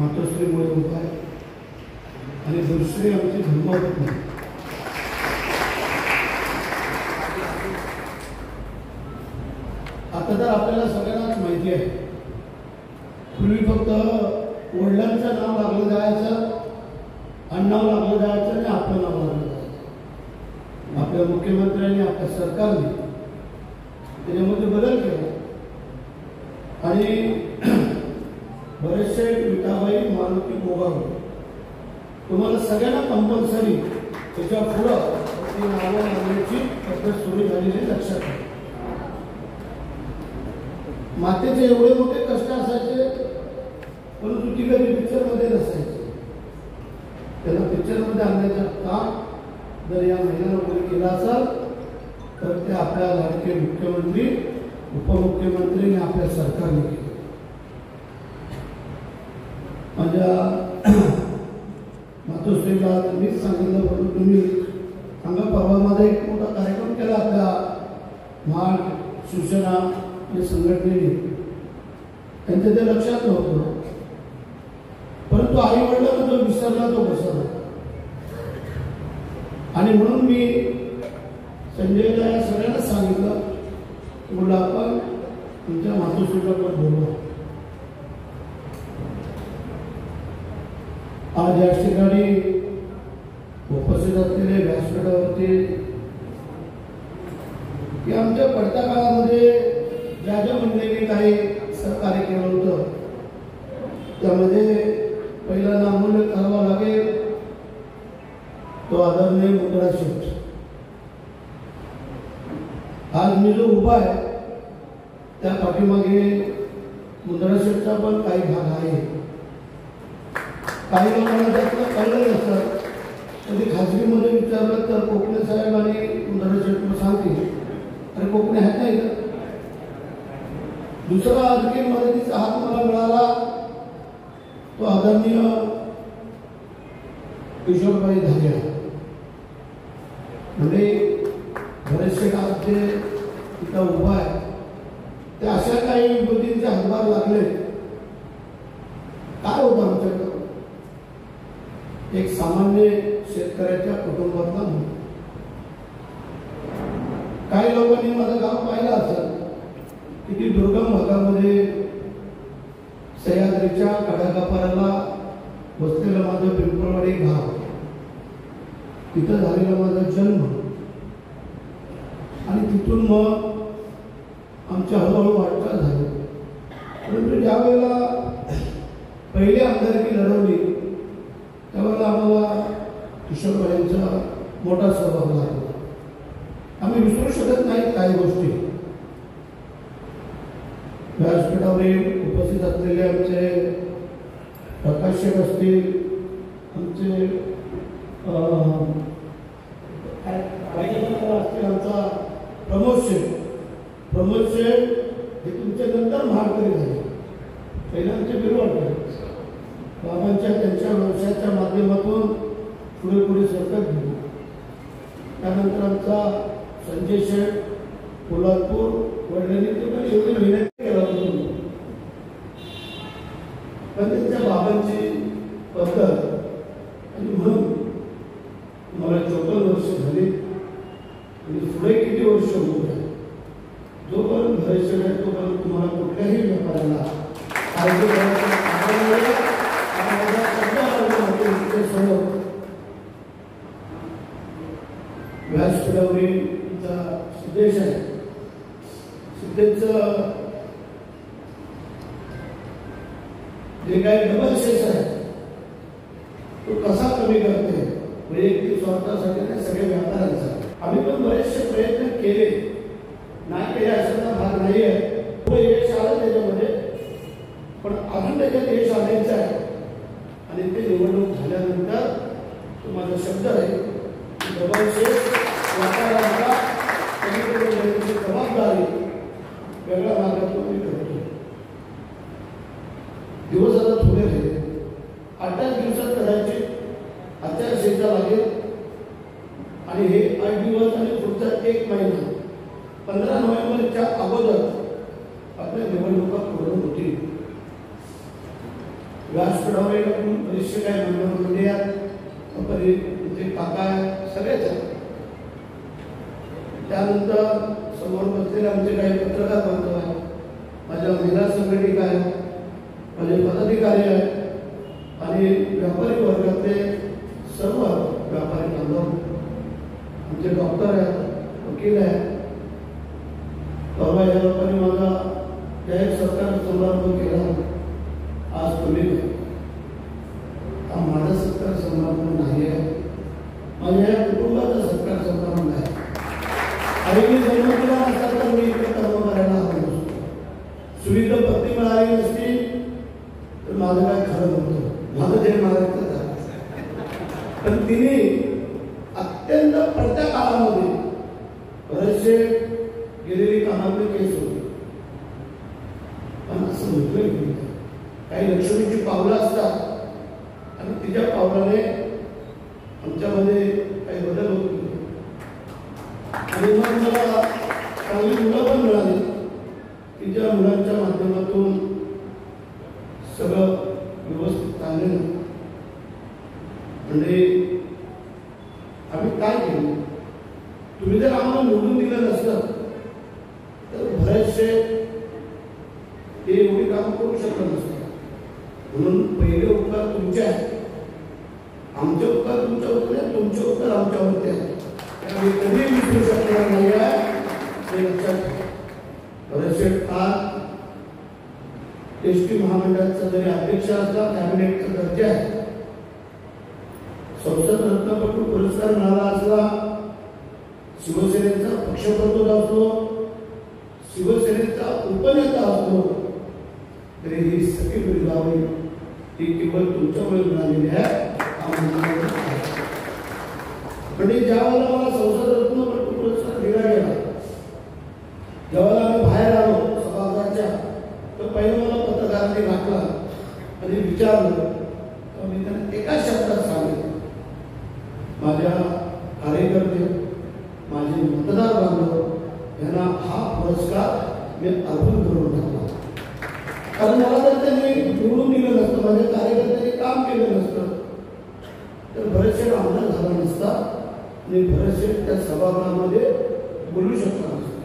मातोश्रीमुळे उभा आहे आणि दुसरी आमची धर्मपत्नी आता तर आपल्याला सगळ्यांनाच माहिती आहे, पूर्वी फक्त वडिलांचं नाव लागलं जायचं, अण्णाव लागलं जायचं आणि आपलं नाव लागलं जायचं. आपल्या मुख्यमंत्र्यांनी आपल्या सरकारने त्याच्यामध्ये बदल केला आणि बरेचसे विटाबाई मारुती मोगाव तुम्हाला सगळ्यांना कंपल्सरी त्याच्या पुढं ती नावं लागण्याची पद्धत सुरू झालेली लक्षात आहे. मातेचे एवढे मोठे कष्ट असायचे, परंतु ती कधी पिक्चरमध्ये नसायची. त्यांना पिक्चरमध्ये आणण्याचं काम जर या महिन्यानं कोणी केलं असेल तर ते आपल्या लाडके मुख्यमंत्री उपमुख्यमंत्री आणि आपल्या सरकारने केलं. माझ्या मातोश्रीला मीच सांगितलं, परंतु तुम्ही सांगा, परवामध्ये एक मोठा कार्यक्रम केला आपल्या महाड शिवसेना आणि संघटनेने, त्यांच्या ते लक्षात नव्हतं, परंतु आई वडिलांना जो विसरला तो बसवला. आणि म्हणून मी संजयला या सगळ्यांना सांगितलं, बोला आपण तुमच्या मातोश्रीला पण बोलवा. आज या ठिकाणी उपस्थित असलेले व्यासपीठावरती की आमच्या पडत्या काळामध्ये ज्या ज्या मंडळींनी काही सहकार्य केलं होतं त्यामध्ये पहिला नामोल्लेख करावा लागेल तो आदरणीय मुद्रा शेठ. आज मी जो उभा आहे त्या पाठीमागे मुद्रा शेठचा पण काही भाग आहे. काही लोकांना त्यातलं कळलं नसतं, कधी खाजगीमध्ये विचारलं तर कोकणे साहेब आणि मुद्रा शेठ सांगतील अरे कोकणे आहेत नाही का. दुसरा आणखी मदतीचा हात मला मिळाला तो आदरणीय किशोरबाई धागे, म्हणजे बरेचसे आज जे तिथं उभा आहे ते अशा काही विभूतींचे हातभार लागले. काय होतं आमच्याकडं, एक सामान्य शेतकऱ्याच्या कुटुंबातला मुलगा. काही लोकांनी माझं गाव पाहिलं असेल, किती दुर्गम भागामध्ये सह्याद्रीच्या कडाकापाराला वसलेलं माझं पिंपळवाडी गाव, तिथं झालेला माझा जन्म आणि तिथून मग आमच्या हळूहळू वाटचाल झाली. परंतु ज्या वेळेला पहिली आमदारकी लढवली त्यावेळेला आम्हाला किशोरबाईंचा मोठा सहभाग लागला. आम्ही विसरू शकत नाही काही गोष्टी. व्यासपीठावर उपस्थित असलेले आमचे प्रकाशक असतील, आमचे असतील, आमचा प्रमोद शेठ हे तुमच्या नंतर महाडकरी झाले. पहिले आमचे बिरवाडकर बाबांच्या त्यांच्या व्यवसायाच्या माध्यमातून पुढे पुढे सरकत गेले. त्यानंतर आमचा संजय शेठ कोल्हापूर वडिलांनी ते पण एवढी मेहनत केला होतो, पण त्यांच्या बाबांची पद्धत आणि म्हणून मला 54 वर्ष झाली आणि पुढे किती वर्ष होत आहे. जोपर्यंत भविष्य आहे तोपर्यंत तुम्हाला कुठल्याही व्यापाराला काळजी करायचं व्यासपीठावरील सिद्धेश आहे. सिद्धेचं जे काही डबल शेष आहे तो कसा कमी करते, वैयक्तिक स्वार्थासाठी नाही, सगळ्या व्यापाऱ्यांचा. आम्ही पण बरेचसे प्रयत्न केले, नाही केले अशाचा भाग नाही आहे. पुढे यश आलं त्याच्यामध्ये, पण अजून त्याच्यात यश आणायचं आहे आणि ते निवडणूक झाल्यानंतर तो माझा शब्द आहे डबल शेष व्यापाऱ्यांचा जबाबदारी वेगळ्या मार्गातून मी करतो. दिवस आता थोडे राहिले, 8 दिवसात कदाचित आचारसंहिता लागेल आणि हे 8 दिवस आणि पुढचा 1 महिना 15 नोव्हेंबरच्या अगोदर आपल्या निवडणुका पूर्ण होतील. व्यासपीठावर बरेचसे काय मंडळी आहेत, काका सगळेच आहेत. त्यानंतर समोर बसलेले आमचे काही पत्रकार बांधव आहेत, माझ्या महिला संघटना आहेत, माझे पदाधिकारी आहेत आणि व्यापारी वर्गातले सर्व व्यापारी बांधव, आमचे डॉक्टर आहेत, वकील आहेत. परवा या लोकांनी माझा जाहीर सरकार समारंभ केला, आज तुम्ही हा माझा सत्कार समारंभ नाही आहे, माझ्या या कुटुंबाचा सत्कार समारंभ आहे. आणि मी जन्म दिला नसता तर मी इकडे कर्म करायला हवं नसतो. सुविधा पत्नी मिळाली नसती तर माझं काय खरं नव्हतं, माझं जे मागायचं झालं. पण तिने अत्यंत पडत्या काळामध्ये बरेचसे गेलेली कामातले केस होते, पण असं म्हटलं की काही लक्ष्मीची पावलं असतात आणि तिच्या पावलाने आमच्यामध्ये काही बदल होत गेले. आणि मग मला चांगली मुलं पण मिळाली की ज्या मुलांच्या माध्यमातून सगळं व्यवस्थित चाललेलं. म्हणजे आम्ही काय केलं, तुम्ही जर आम्हाला निवडून दिलं नसतं तर बरेचसे ते एवढी काम करू शकत नसतं. म्हणून पहिले उपकार तुमचे आहेत, आमचे उपकार तुमच्यावरती आहेत, तुमचे उपकार आमच्यावरती आहेत. त्यामुळे कधी विसरू शकणार नाही आहे हे लक्षात ठेवा. बरेचसे आज एसटी महामंडळाचा जरी अध्यक्ष असला, कॅबिनेटचा दर्जा आहे, संसद रत्नपटू पुरस्कार मिळाला असला, शिवसेनेचा पक्षप्रमुख असतो, शिवसेनेचा उपनेता असतो, तरी ही सगळी बिरदावणी ही केवळ तुमच्यामुळे मिळालेली आहे. म्हणजे ज्या वेळेला मला संसद रत्नपटू पुरस्कार दिला गेला, ज्यावेळेला आम्ही बाहेर आलो सभागृहाच्या, तर पहिलं मला पत्रकारांनी घातला आणि विचारलं, तर मी त्यांना एका शब्दात सांगितलं, माझ्या कार्यकर्ते, माझे मतदार बांधव यांना हा पुरस्कार मी अर्पण करून टाकला. कारण मला जर त्यांनी निवडून दिलं नसतं, माझ्या कार्यकर्त्यांनी काम केलं नसतं, तर बरेचसे आमदार झाला नसता आणि बरेचसे त्या सभागृहामध्ये बोलू शकता नसतं.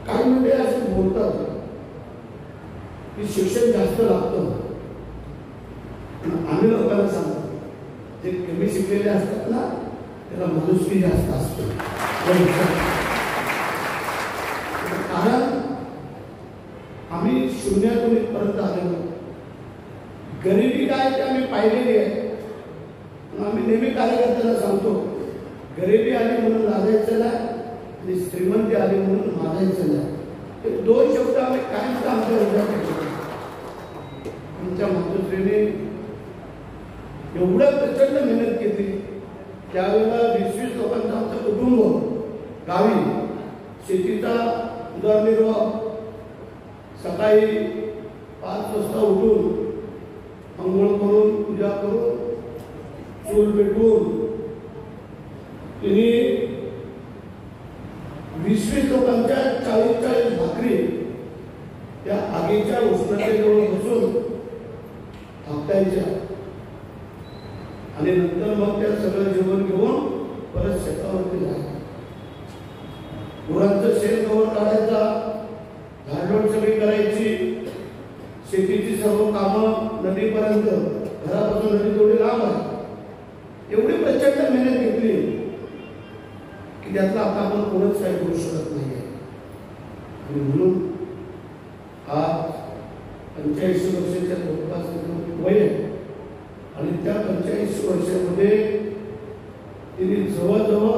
काही म्हणजे असे बोलतात की शिक्षण जास्त लागतं, आम्ही लोकांना सांगतो जे कमी शिकलेले असतात ना त्याला माणुसकी जास्त असते. कारण आम्ही शून्यातून इथपर्यंत आलेलो, गरिबी काय ते आम्ही पाहिलेली आहे. आम्ही नेहमी कार्यकर्त्यांना सांगतो, गरिबी आली म्हणून लागायचं नाही आणि श्रीमंती आली म्हणून मागायचं नाही. हे दोन शब्द आम्ही कायमचा आमच्या हृदयात ठेवतो. आमच्या मातोश्रीने एवढं प्रचंड मेहनत केली. त्यावेळेला 20-20 लोकांचं आमचं कुटुंब गावी शेतीचा उदरनिर्वाह, सकाळी 5 वाजता उठून अंघोळ करून पूजा करून चूल पेटवून तिने 20-20 लोकांच्या 40-40 भाकरी त्या आगीच्या उष्णतेजवळ बसून थापटायच्या आणि नंतर मग त्या सगळं जेवण घेऊन परत शेतावरती जायचं. गुरांचं शेत कवर काढायचा, झाडलोट सगळी करायची, शेतीची सर्व कामं नदीपर्यंत, घरापासून नदी थोडी लांब आहे. एवढी प्रचंड मेहनत घेतली की त्यातला आता आपण कोणच काही करू शकत नाही. आणि म्हणून आज 85 वर्षाच्या जवळपास वय आहे आणि त्या 85 वर्षामध्ये तिने जवळजवळ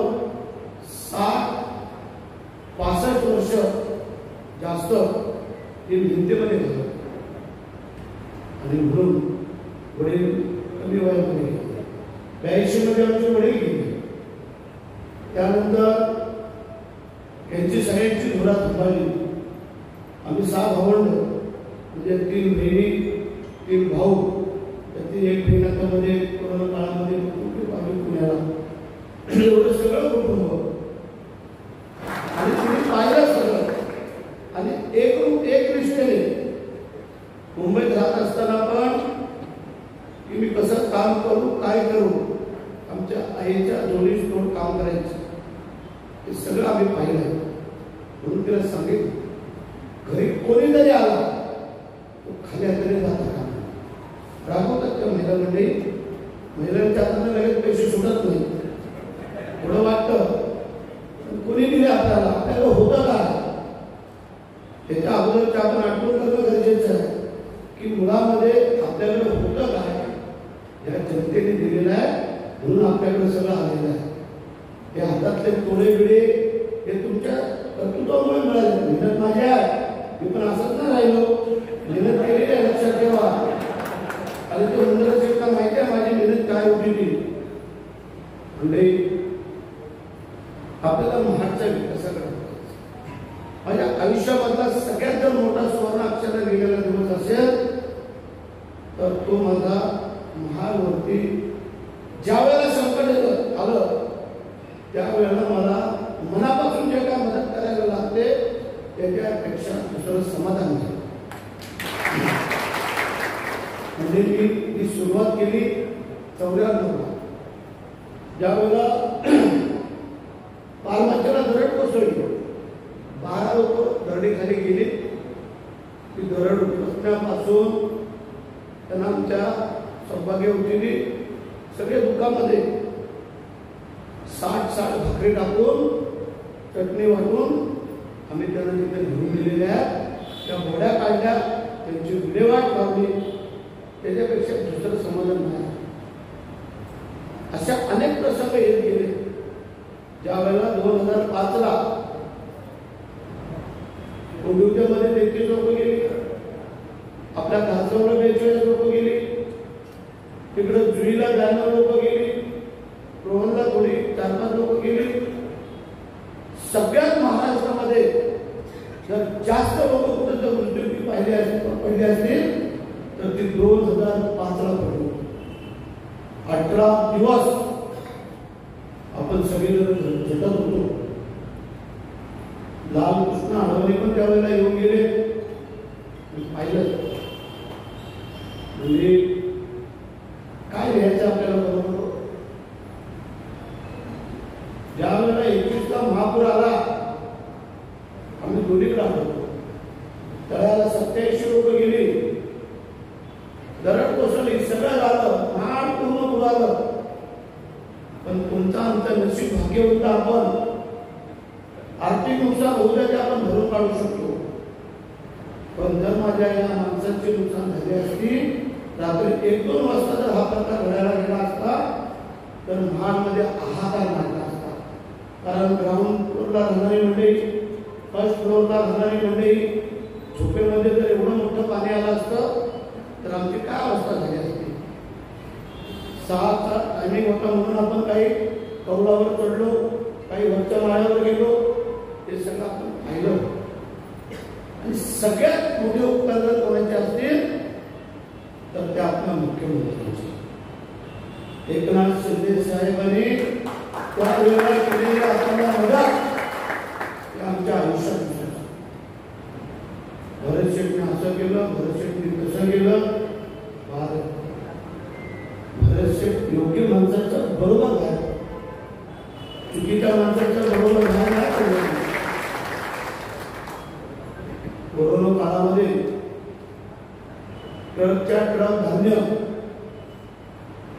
65 वर्ष जास्त ती हिंदीमध्ये घालवली. आणि म्हणून वडील कमी वयामध्ये गेले, 82 मध्ये आमचे वडील गेले. त्यानंतर यांची सगळ्यांची धुरा थांबली. आम्ही 6 भावंड, म्हणजे 3 बहिणी 3 भाऊ. त्यातली एक बहीण आता मध्ये कोरोना काळामध्ये आम्ही पुण्याला, एवढं सगळं कुटुंब आणि तुम्ही पाहिलं सगळं. आणि एक निष्ठेने मुंबईत राहत असताना पण काम करू काय करू, आमच्या आईच्या जोडीस तोड काम करायचं हे सगळं आम्ही पाहिलं. म्हणून तिला सांगितलं घरी कोणी जरी आला तो खाली तरी जाता का रागवतात त्या महिला मंडळी. महिलांच्या हाताने लगेच पैसे सुटत नाही एवढं वाटतं. कोणी दिले आपल्याला होतं काय त्याच्या अगोदरच्या आपण आठवण करणं गरजेचं आहे की मुलामध्ये आपल्याकडे होतं काय, या जनतेने दिलेलं आहे म्हणून आपल्याकडे सगळं आलेलं आहे. हे हातातले तोडे बिडे हे तुमच्या कर्तृत्वामुळे मिळाले. मेहनत माझी आहे, मी पण असंच ना राहिलो, मेहनत केलेली आहे लक्षात ठेवा. आणि तो मंदिराची का माहिती आहे माझी मेहनत काय होती ती. म्हणजे आपल्याला महाडचा विकासाकडे माझ्या आयुष्यामधला सगळ्यात जर मोठा सुवर्ण अक्षरात गेलेला दिवस असेल तर तो माझा महाडवरती ज्या वेळेला संकट आलं त्यावेळेला मला मनापासून जे काय मदत करायला लागते त्याच्यापेक्षा दुसरं समाधान झालं. म्हणजे मी ती सुरुवात केली 94ला, ज्या वेळेला पालमाच्याला दरड कोसळली, 12 लोक दरडीखाली गेली. ती दरड उतरण्यापासून त्यांना आमच्या सौभाग्यवतीने सगळे दुःखामध्ये 60 भाकरी टाकून चटणी वाटून आम्ही त्यांना तिथे घेऊन दिलेल्या आहेत. त्या घोड्या काढल्या, त्यांची विल्हेवाट लावली, त्याच्यापेक्षा दुसरं समाधान नाही. अशा अनेक प्रसंग येत गेले. ज्या वेळेला 2005ला कोंडिवच्यामध्ये 33 लोक गेली, आपल्या घासवला 42 लोक गेली, तिकडे जुईला 92 लोक गेली, रोहनला थोडी 4-5 लोक गेली. सगळ्यात महाराष्ट्रामध्ये जर जास्त लोक कुठे जर मृत्यूमुखी पडले असतील तर ती 2005ला पडली. 18 दिवस आपण सगळेजण झटत होतो. लालकृष्ण अडवाणी पण त्यावेळेला येऊन गेले, पाहिलं. म्हणजे काय लिहायचं आपल्याला बरोबर. ज्या वेळेला 21ला महापूर आला आम्ही दोन्हीकडे आलो. तळ्याला 87 लोक गेली, दरड कोसळली, सगळं झालं, महाड पूर्ण बुडालं. पण तुमचा आमचं नशीब भाग्यवंत आपण. आर्थिक नुकसान होऊ द्या ते आपण भरून काढू शकतो. पण जर माझ्या या माणसांचे नुकसान झाले असती, रात्री 1-2 वाजता जर हा प्रकार घडायला गेला असता तर महाडमध्ये हाहाकार मारला असता. कारण ग्राउंड फ्लोअरला राहणारी मंडळी, फर्स्ट फ्लोअरला राहणारी मंडळी, झोपेमध्ये जर एवढं मोठं पाणी आलं असतं तर आमची काय अवस्था झाली असती. 6चा टायमिंग होता म्हणून आपण काही कौलावर चढलो, काही वरच्या माळ्यावर गेलो, हे सगळं आपण पाहिलं. आणि सगळ्यात मोठे उपकार जर कोणाचे असतील तर ते आपल्या मुख्यमंत्र्यांचे. एकनाथ शिंदे साहेबांनी त्यावेळेला केलेली आपल्याला मदत आमच्या आयुष्यात दिसत. भरत शेठने असं केलं, भरत शेठने तसं केलं. भरत शेठ योग्य माणसाचं बरोबर आहे, चुकीच्या माणसाचं बरोबर नाही. कोरोना काळामध्ये ट्रकच्या ट्रक धान्य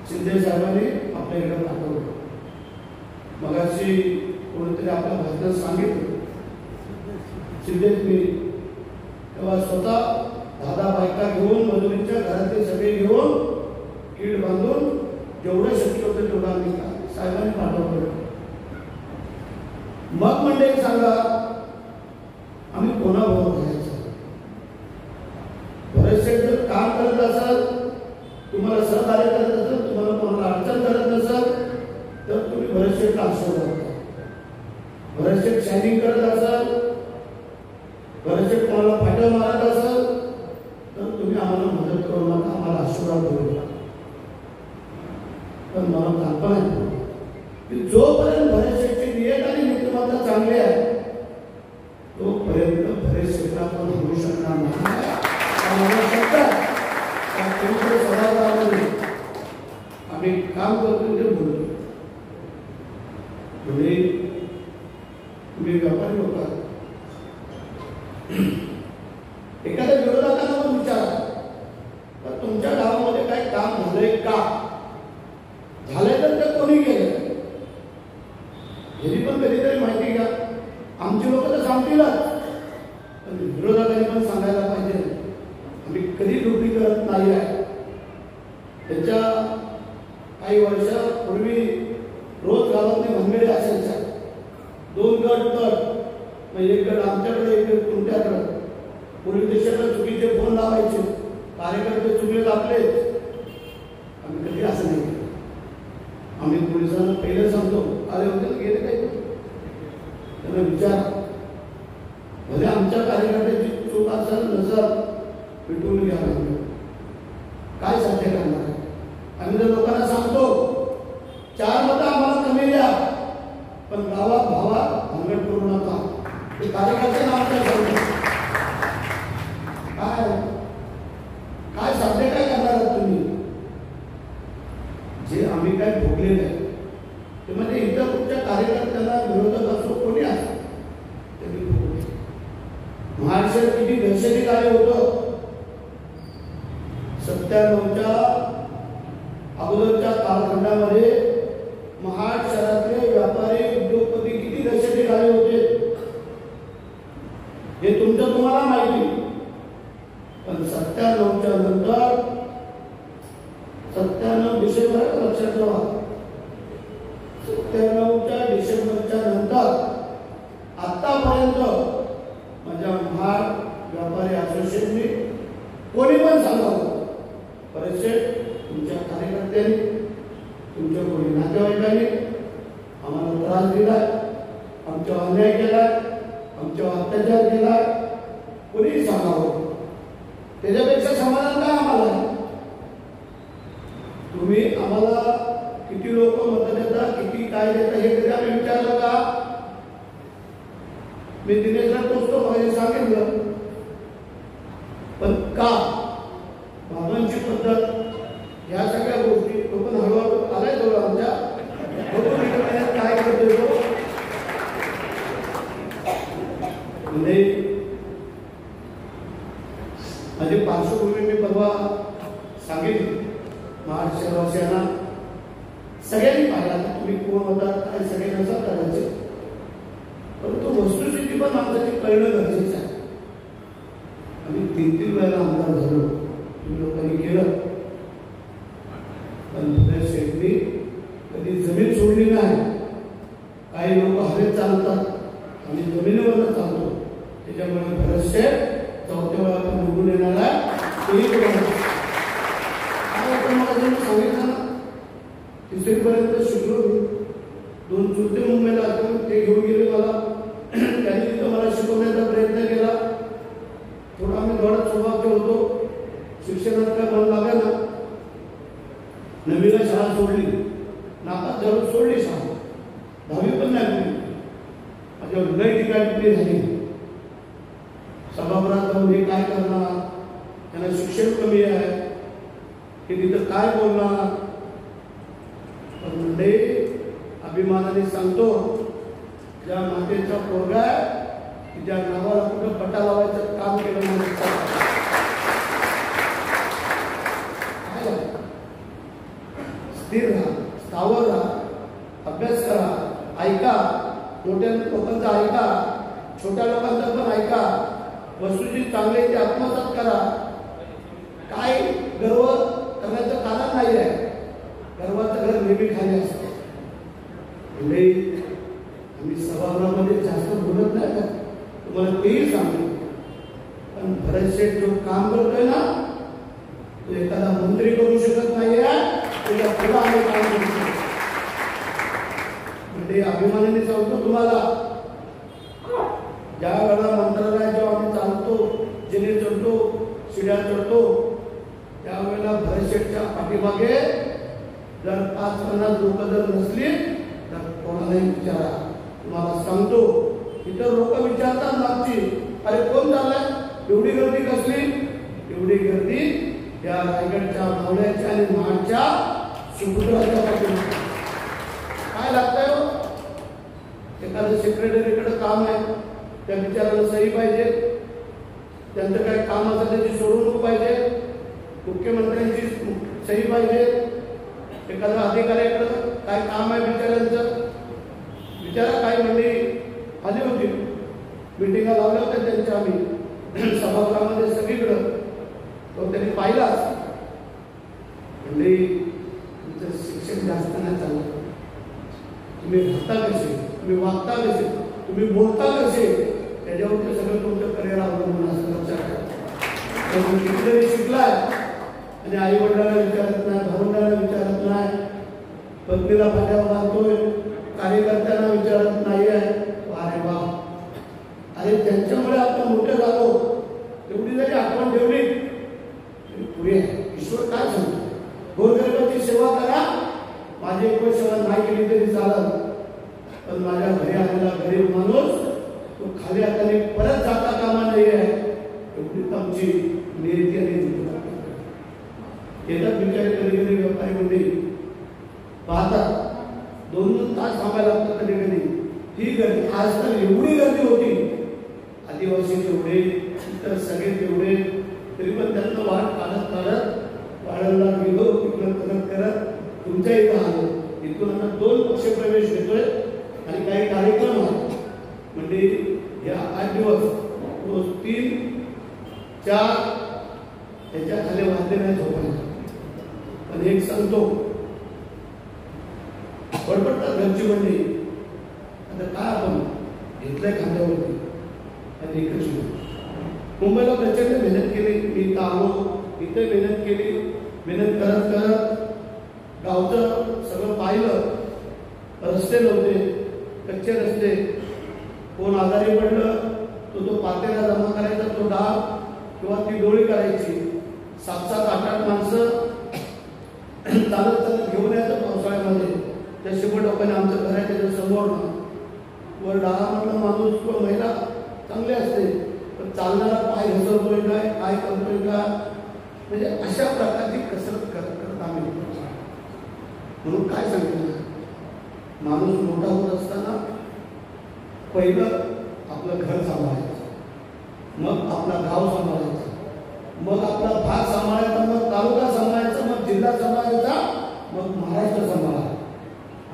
शिंदे साहेबांनी आपल्या इकडे पाठवलं. मगाशी कोणीतरी आपल्या भाषणात सांगितलं, शिंदेच मी तेव्हा स्वतः 10 बायका घेऊन, मजुरीच्या घरातले सगळे घेऊन, कीड बांधून जेवढं शक्य होतं तेवढं आम्ही साहेबांनी पाठवलं. मग मंडळी सांगा आम्ही कोणाबरोबर राहायचं. बरेचसे जर काम करत असाल, तुम्हाला सहकार्य करत असाल, तुम्हाला कोणाला अडचण करत नसाल तर तुम्ही बरेचसे आशीर्वाद द्या. बरेचसे शायनिंग करत असाल, बरेचसे कोणाला फायदा मारत असाल तर तुम्ही आम्हाला मदत करू नका, आम्हाला आशीर्वाद देऊ नका. पण मला कल्पना आहे की जोपर्यंत बरेचसे नियत आणि नीतिमत्ता चांगली आहे तोपर्यंत बरेचसे आपण होऊ शकणार नाही. आम्ही काम करतो ते बोलतो. तुम्ही व्यापारी लोक एखाद्या विरोधकांना पण विचारा तर तुमच्या गावामध्ये काही काम झालंय का, झालंय तर ते कोणी केलं ह्याची पण कधीतरी माहिती घ्या. आमची लोक तर सांगतीलच, पण विरोधकांनी पण सांगायला पाहिजे आम्ही कधी ड्युटी करत नाही आहे. त्याच्या काही वर्षापूर्वी रोज गावातले भानगडे असायच्या, 2 गट एक गट आमच्याकडे एक गट तुमच्याकडे. पोलीस स्टेशनला चुकीचे फोन लावायचे, कार्यकर्ते चुकले आपलेच. आम्ही कधी असं नाही केलं. आम्ही पोलिसांना पहिलं सांगतो, आले होते गेले काय त्यांना विचार, भले आमच्या कार्यकर्त्याची चूक असेल नजर पिटून घ्या, काय साध्य करणार आहे. आम्ही जर लोकांना सांगतो 4 मतं आम्हाला कमी द्या, पण गावात भावात भानगड करू नका, ते कार्यकर्ते नाव काय सांगतो, काय साध्य काय करणार आहात तुम्ही. जे आम्ही काय भोगलेलं आहे ते म्हणजे इतर कुठच्या कार्यकर्त्याला विरोधक असो कोणी असो त्यांनी भोगले. महाराष्ट्रात किती दहशती कार्य होतं. 97च्या अगोदरच्या कालखंडामध्ये महाड शहरातले व्यापारी उद्योगपती किती दहशती कार्य होते हे तुमचं तुम्हाला माहिती. पण 97च्या नंतर 97 डिसेंबर लक्षात ठेवा, 97च्या डिसेंबरच्या नंतर आतापर्यंत माझ्या महाड व्यापारी असोसिएशनने कोणी पण सांगावं, परिषद तुमच्या कार्यकर्त्यांनी तुमच्या कोणी नातेवाईकांनी आम्हाला त्रास दिलाय, आमच्यावर अन्याय केलाय, आमच्यावर अत्याचार केलाय, कोणी सांगावं. त्याच्यापेक्षा समाधान काय आम्हाला. तुम्ही आम्हाला किती लोक मत देता, किती काय देता हे कधी आम्ही विचारलं का. मी दिनेशला पोचतो पाहिजे सांगितलं, पण का बाबांची पद्धत या सगळ्या गोष्टी तो पण हळूहळू आलाय जवळ आमच्या काय करतो म्हणजे माझी पार्श्वभूमी मी परवा सांगितली महाराष्ट्रवासियांना सगळ्यांनी पाहिला. तुम्ही कोण होता काय सगळे नसं करायचे, परंतु वस्तुस्थिती पण आमच्यासाठी कळणं गरजेचं आहे. आम्ही 3 वेळेला आमदार झालो, तुम्ही लोकांनी केलं, पण भरत शेठनी कधी जमीन सोडली नाही. काही लोक हवेत चालतात आणि जमिनीवरच चालतो, त्याच्यामुळे भरत शेठ 4थ्या वेळा आपण निवडून येणार आहे. सांगितलं ना 3री पर्यंत शिकलो मी. 2 चुलते मुंबईला असतात, ते घेऊन गेले मला. त्यांनी तिथं मला शिकवण्याचा प्रयत्न केला. थोडा आम्ही थोडा स्वभाव होतो, शिक्षणात काय मन लागायला. 9वीला शाळा सोडली, नापास झालो, सोडली शाळा. 10वी पण नाही. माझ्यावर लई टीका झाली. सभागृहात जाऊन हे काय करणार, त्यांना शिक्षण कमी आहे, हे तिथं काय बोलणार. पण म्हणजे अभिमानाने सांगतो, ज्या मातेचा पोरगा आहे ज्या नावाला कुठं पट्टा लावायचं काम केलं नाही. स्थिर राहा, स्थावर राहा, अभ्यास करा, ऐका, मोठ्या लोकांचा ऐका, छोट्या लोकांचा पण ऐका, वस्तूची चांगली ते आत्मसात करा. काय गर्व करण्याचं कारण नाही आहे. गर्वाचं घर नेहमी खाली असतं. म्हणजे आम्ही सभागृहामध्ये जास्त बोलत नाही का, तुम्हाला तेही सांगतो. पण भरत शेठ जो काम करतोय ना, तो एखादा मंत्री करू शकत नाही आहे, त्याच्या पुढे आम्ही काम करतो. म्हणजे अभिमानाने सांगतो तुम्हाला, ज्या वेळेला मंत्रालयात जेव्हा आम्ही चालतो, जिने चढतो, शिड्या चढतो, त्यावेळेला भरत शेठच्या पाठीमागे जर 5-50 लोक जर नसली तर कोणालाही विचारा. तुम्हाला सांगतो, इतर लोक विचारतात मागची, अरे कोण झालाय, एवढी गर्दी कसली. एवढी गर्दी त्या रायगडच्या मावळ्याच्या आणि महाडच्या सुपुत्राच्या पाठीमागे काय लागतंय हो? एखादं सेक्रेटरीकडे काम आहे, त्या विचाराला सही पाहिजे, त्यांचं काय काम असेल त्याची सोडवणूक पाहिजे, मुख्यमंत्र्यांची सही पाहिजे, एखाद्या अधिकाऱ्याकडं काय काम आहे विचारांचं. विचारा काय मंडळी आली होती, मिटिंगा लावल्या होत्या त्यांच्या, आम्ही सभागृहामध्ये सगळीकडं, तो त्यांनी पाहिलाच. मंडळी तुमचं शिक्षण जास्त नाही चाललं, तुम्ही राहता कसे, तुम्ही वागता कसे, तुम्ही बोलता कसे, त्याच्यावरती सगळं तुमचं करिअर अवलंबून असं लक्षात ठेवा. तुम्ही कितीतरी शिकलाय आणि आई वडिलांना विचारत नाही, भावंडांना विचारत नाही, पत्नीला पाठ्यावर बांधतोय, कार्यकर्त्यांना विचारत नाहीये. अरे वा, अरे त्यांच्यामुळे आपण मोठे झालो, एवढी जरी आठवण ठेवली तरी पुढे ईश्वर काय सांगतो, गोरगरिबाची सेवा करा. माझी एक सेवा नाही केली तरी चालत, पण माझ्या घरी आलेला गरीब माणूस तो खाली हाताने परत जाता कामा नाही आहे. एवढी आमची निर्ती आणि येतात बिचारे कधी कधी व्यापारी मंडळी पाहतात, 2-2 तास थांबायला लागतात कधी कधी. ही गर्दी आज तर एवढी गर्दी होती, आदिवासी तेवढे, इतर सगळे तेवढे, तरी पण त्यांना वाट काढत काढत वाढवला गेलो, तिकडं करत करत तुमच्या इथं आलो. इथून आता 2 पक्ष प्रवेश घेतोय आणि काही कार्यक्रम आहेत. म्हणजे या 8 दिवस रोज 3-4 त्याच्या खाली वाजले नाही झोपायला. पण एक सांगतो, पडपडतात घरची मंडळी, आता काय आपण घेतलंय खांद्यावरती आणि एकच मुंबईला प्रचंड मेहनत केली. मी इथं आलो, इथे मेहनत केली, मेहनत करत करत गावचं सगळं पाहिलं. रस्ते नव्हते, कच्चे रस्ते, कोण आजारी पडलं तो पातेला जमा करायचा, तो डाग किंवा ती डोळी करायची. 7-8 माणसं चालत चालत घेऊन यायचं पावसाळ्यामध्ये. त्या शिवट लोकांनी आमचं घर आहे त्याच्या समोर वर डाळामधला माणूस किंवा महिला चांगले असते, पण चालणारा पाय घसरतोय काय करतोय का, म्हणजे अशा प्रकारची कसरत करत करत आम्ही. म्हणून काय सांगितलं, माणूस मोठा होत असताना पहिलं आपलं घर सांभाळायचं, मग आपला गाव सांभाळायचा, मग आपला भाग सांभाळायचा, मग तालुका सांभाळायचा, मग जिल्हा सांभाळायचा, मग महाराष्ट्र सांभाळायचा.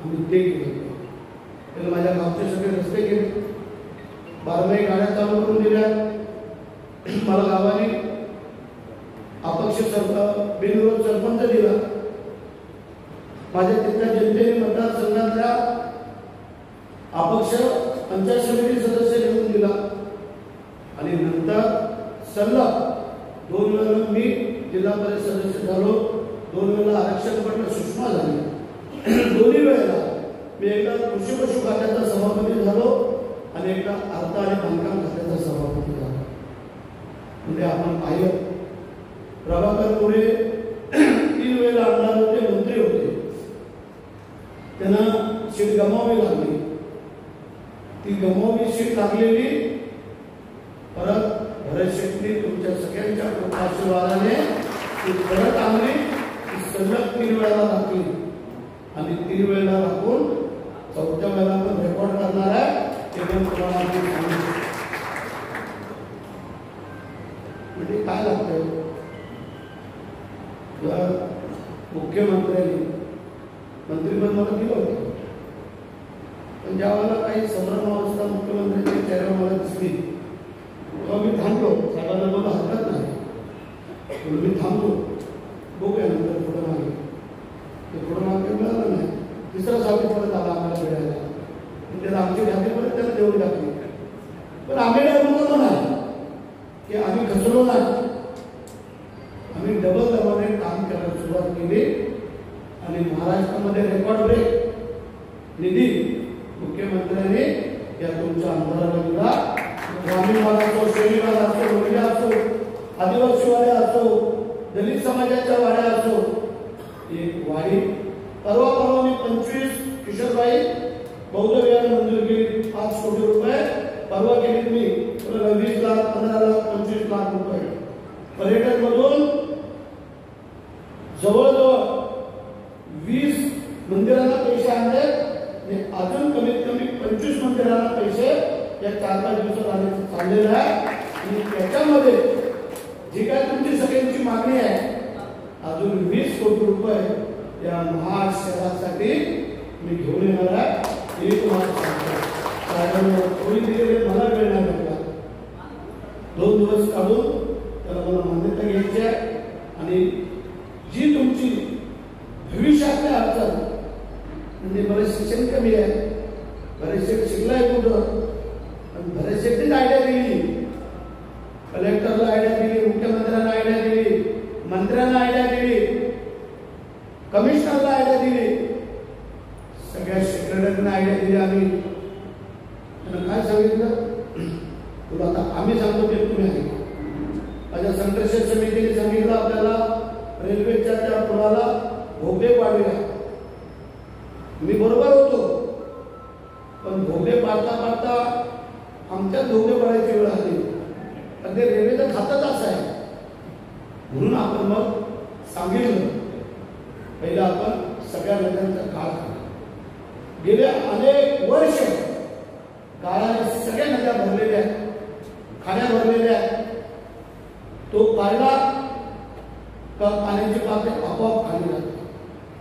आम्ही ते केलं. त्याला माझ्या गावचे सगळे रस्ते केले, 12 गाड्या चालू करून दिल्या. मला गावाने अपक्ष बिनविरोध सरपंच दिला. माझ्या तिथल्या जनतेने मतदारसंघातल्या अपक्ष पंचायत समिती सदस्य निवडून दिला. आणि नंतर सलग 2 वेळा मी जिल्हा परिषद सदस्य झालो, 2 वेळा आरक्षण पडलं, सुषमा झाली. दोन्ही वेळेला मी एकदा कृषी पशु खात्याचा सभापती झालो आणि एकदा अर्थ आणि बांधकाम खात्याचा सभापती झालो. म्हणजे आपण पाहिलं, प्रभाकर मोरे 3 वेळेला आमदार होते, मंत्री होते, त्यांना सीट गमावी लागली. ती गमावी सीट लागलेली परत भरत शेट्टी तुमच्या सगळ्यांच्या आशीर्वादाने ती परत आणली. ती सलग 3 वेळेला लागली आणि 3 वेळेला राखून 4थ्या वेळेला पण रेकॉर्ड करणार आहे. ते पण तुम्हाला म्हणजे काय लागतंय, जर मुख्यमंत्र्यांनी मंत्रिपद मला दिलं होतं, पण ज्या वेळेला काही संभ्रमावस्था मुख्यमंत्र्यांच्या चेहऱ्यावर मला दिसली तेव्हा मी थांबलो. साहेबांना मला हरकत नाही, म्हणून मी थांबलो, बघूया नंतर पुढं मागे. ते पुढं मागे मिळालं नाही. 3रा सावधी परत आला आम्हाला मिळायला, त्याला आमची ढाबी परत त्याला देऊन टाकली. पण आम्ही नाही म्हणतो नाही की आम्ही खचलो नाही, आम्ही डबल दबाने काम करायला सुरुवात केली आणि महाराष्ट्रामध्ये रेकॉर्ड ब्रेक निधी मुख्यमंत्र्यांनी या तुमच्या आमदाराला दिला. ग्रामीण भाग असो, शहरी भाग असो, महिला असो, आदिवासी वाड्या असो, दलित समाजाच्या वाड्या असो, एक वाडी परवा मी 25 किशोरबाई बौद्ध विहार मंजूर केली, 5 कोटी रुपये परवा केली तुम्ही, 20 लाख, 15 लाख, 25 लाख रुपये. पर्यटन मधून जवळजवळ 20 मंदिराला पैसे आणले आणि अजून कमीत कमी 25 मंदिराला पैसे या 4-5 दिवसात आले चाललेलं आहे आणि त्याच्यामध्ये जी काय तुमची सगळ्यांची मागणी आहे अजून 20 कोटी रुपये या महाड शहरासाठी मी घेऊन येणार आहे हे तुम्हाला सांगतो. कारण थोडी दिलेली मला वेळ नाही लागला 2 दिवस काढून त्याला मला मान्यता घ्यायची आहे आणि जी तुमची भविष्यातल्या अडचण म्हणजे बरेच शिक्षण कमी आहे बरेचसे शिकलाय कुठं पण बरेचसे आयडिया दिली कलेक्टरला आयडिया दिली मुख्यमंत्र्यांना आयडिया दिली मंत्र्यांना आयडिया दिली कमिशनरला आयडिया दिली सगळ्या सेक्रेटरींना आयडिया दिली आम्ही त्यांना काय सांगितलं तुला आता आम्ही सांगतो ते तुम्ही ऐका. माझ्या संघर्ष समितीने सांगितलं आपल्याला रेल्वेच्या त्या पुलाला भोगे पाडूया. मी बरोबर होतो पण भोगे पाडता पाडता आमच्या भोगे पडायची वेळ आली पण ते रेल्वेचं खातच असं आहे म्हणून आपण मग सांगितलं पहिलं आपण सगळ्या नद्यांचा काळ गेल्या अनेक वर्ष काळाने सगळ्या नद्या भरलेल्या आहेत खाड्या भरलेल्या आहेत तो काढला का पाण्याची पातळी आपोआप खाली जाते.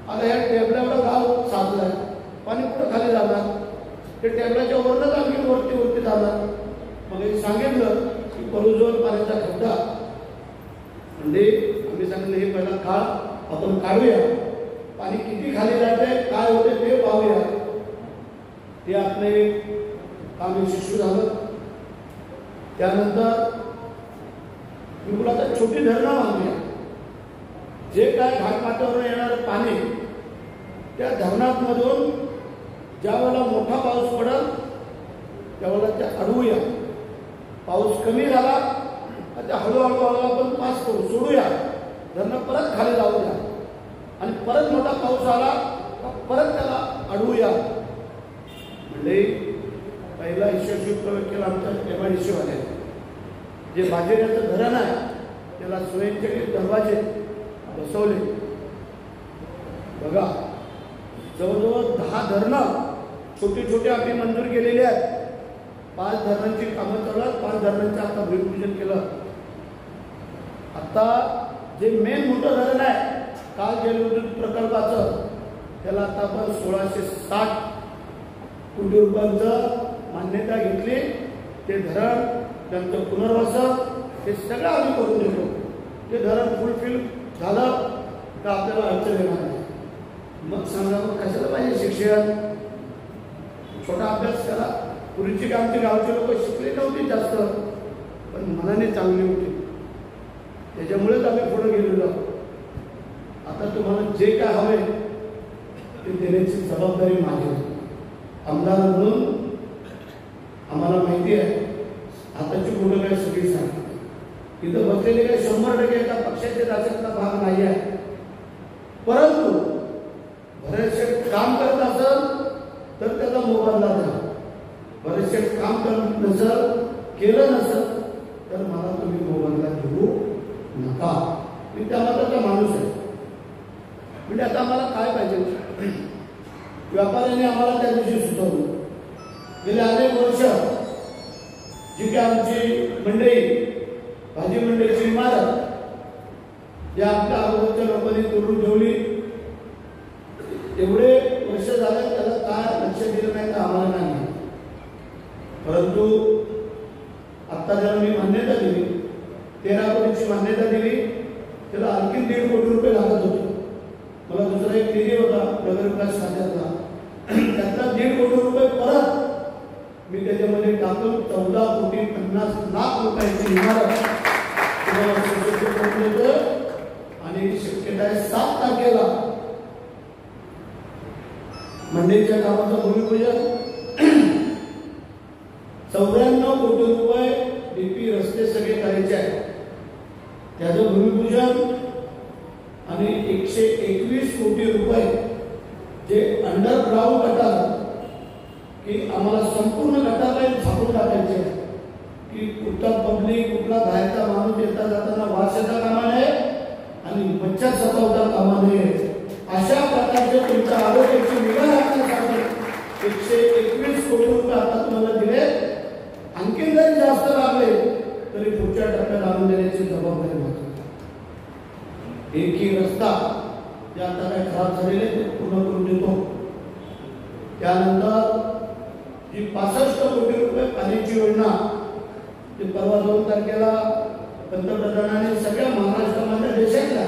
आता या टेबलावर गाव साचलाय पाणी कुठं खाली जाणार ते टेबलाच्या वरनच आम्ही वरती जाणार. मग हे सांगितलं की परुजोर पाण्याचा खड्डा म्हणजे आम्ही सांगितलं हे पहिला काळ आपण काढूया पाणी किती खाली जाते काय होते ते पाहूया. ते आपले काम यशस्वी झालं. त्यानंतर मी तुला आता छोटी धरणं मागूया जे काय घाटमाथ्यावरून येणारं पाणी त्या धरणांमधून ज्या वेळेला मोठा पाऊस पडेल त्यावेळेला ते अडवूया. पाऊस कमी झाला तर हळूहळू आपण पास करू सोडूया धरणं परत खाली जाऊ द्या आणि परत मोठा पाऊस आला परत त्याला अडवूया. म्हणजे पहिला यशस्वी प्रयोग केला आमच्या MIDC वाले जे बाजेऱ्याचं धरण आहे त्याला स्वयंचलित दरवाजे बसवले. बघा जवळजवळ 10 धरणं छोटी छोटी आपली मंजूर केलेली आहेत. 5 धरणांची कामं चालू आहेत. 5 धरणांचं आता भूमिपूजन केलं. आता जे मेन मोठं धरण आहे काल जलविद्युत प्रकल्पाचं त्याला आता आपण 1660 कोटी रुपयांचं मान्यता घेतली. ते धरण त्यांचं पुनर्वसन हे सगळं आम्ही करून देतो. ते धरण फुलफिल झालं तर आपल्याला अडचण येणार नाही. मग सांगा मग कशाला पाहिजे शिक्षण छोटा अभ्यास करा. पूर्वीची आमची गावचे लोक शिकले नव्हते जास्त पण मनाने चांगली होती त्याच्यामुळेच आम्ही पुढे गेलेलो. आता तुम्हाला जे काय हवे ते देण्याची जबाबदारी माझी आमदार म्हणून आम्हाला माहिती आहे. आताची मुलं काय सगळी सांगतात इथं बसलेले काही 100% एका पक्षाचे राजकारणाचा भाग नाही आहे. परंतु बरेचसे काम करत असेल तर त्याचा मोबदला द्या. बरेचसे काम करत नसेल केलं नसेल तर मला तुम्ही मोबदला देऊ नका. मी त्या मात्राचा माणूस आहे. म्हणजे आता आम्हाला काय पाहिजे व्यापाऱ्यांनी आम्हाला त्या दिवशी सुचवलं. गेले अनेक वर्ष जी काय आमची मंडळी भाजी मंडळीची इमारत या आपल्या अगोदरच्या लोकांनी तोडून ठेवली. एवढे वर्ष झाले त्याला काय लक्ष दिलं नाही तर आम्हाला नाही. परंतु आता ज्याला मी मान्यता दिली 13 कोटीची मान्यता दिली त्याला आणखी 1.5 कोटी रुपये लागत होते. मला दुसरा एक निधी होता नगरविकास खात्यातला त्यातला 1.5 कोटी रुपये परत मी त्याच्यामध्ये टाकून 14,50,00,000 रुपयांची इमारत आणि शक्यता आहे 7 तारखेला मंडईच्या कामाचं भूमिपूजन 94 कोटी रुपये DP रस्ते सगळे करायचे आहे त्याचं भूमिपूजन आणि 121 कोटी रुपये जे अंडरग्राउंड गटार की आम्हाला संपूर्ण गटार लाईन झाकून टाकायचे की कुठला पब्लिक कुठला बाहेरचा माणूस येता जाताना वास येता कामा नये आणि मच्छर सतावता कामा नये. अशा प्रकारचे तुमचं आरोग्य जरी जास्त लागले तरी पुढच्या टप्प्यात आणून देण्याची जबाबदारी माझी. एकही रस्ता जे आता काय खराब झालेले ते पूर्ण करून देतो. त्यानंतर जी 65 कोटी रुपये पाण्याची योजना ती परवा 2 तारखेला पंतप्रधानांनी सगळ्या महाराष्ट्रामध्ये देशातल्या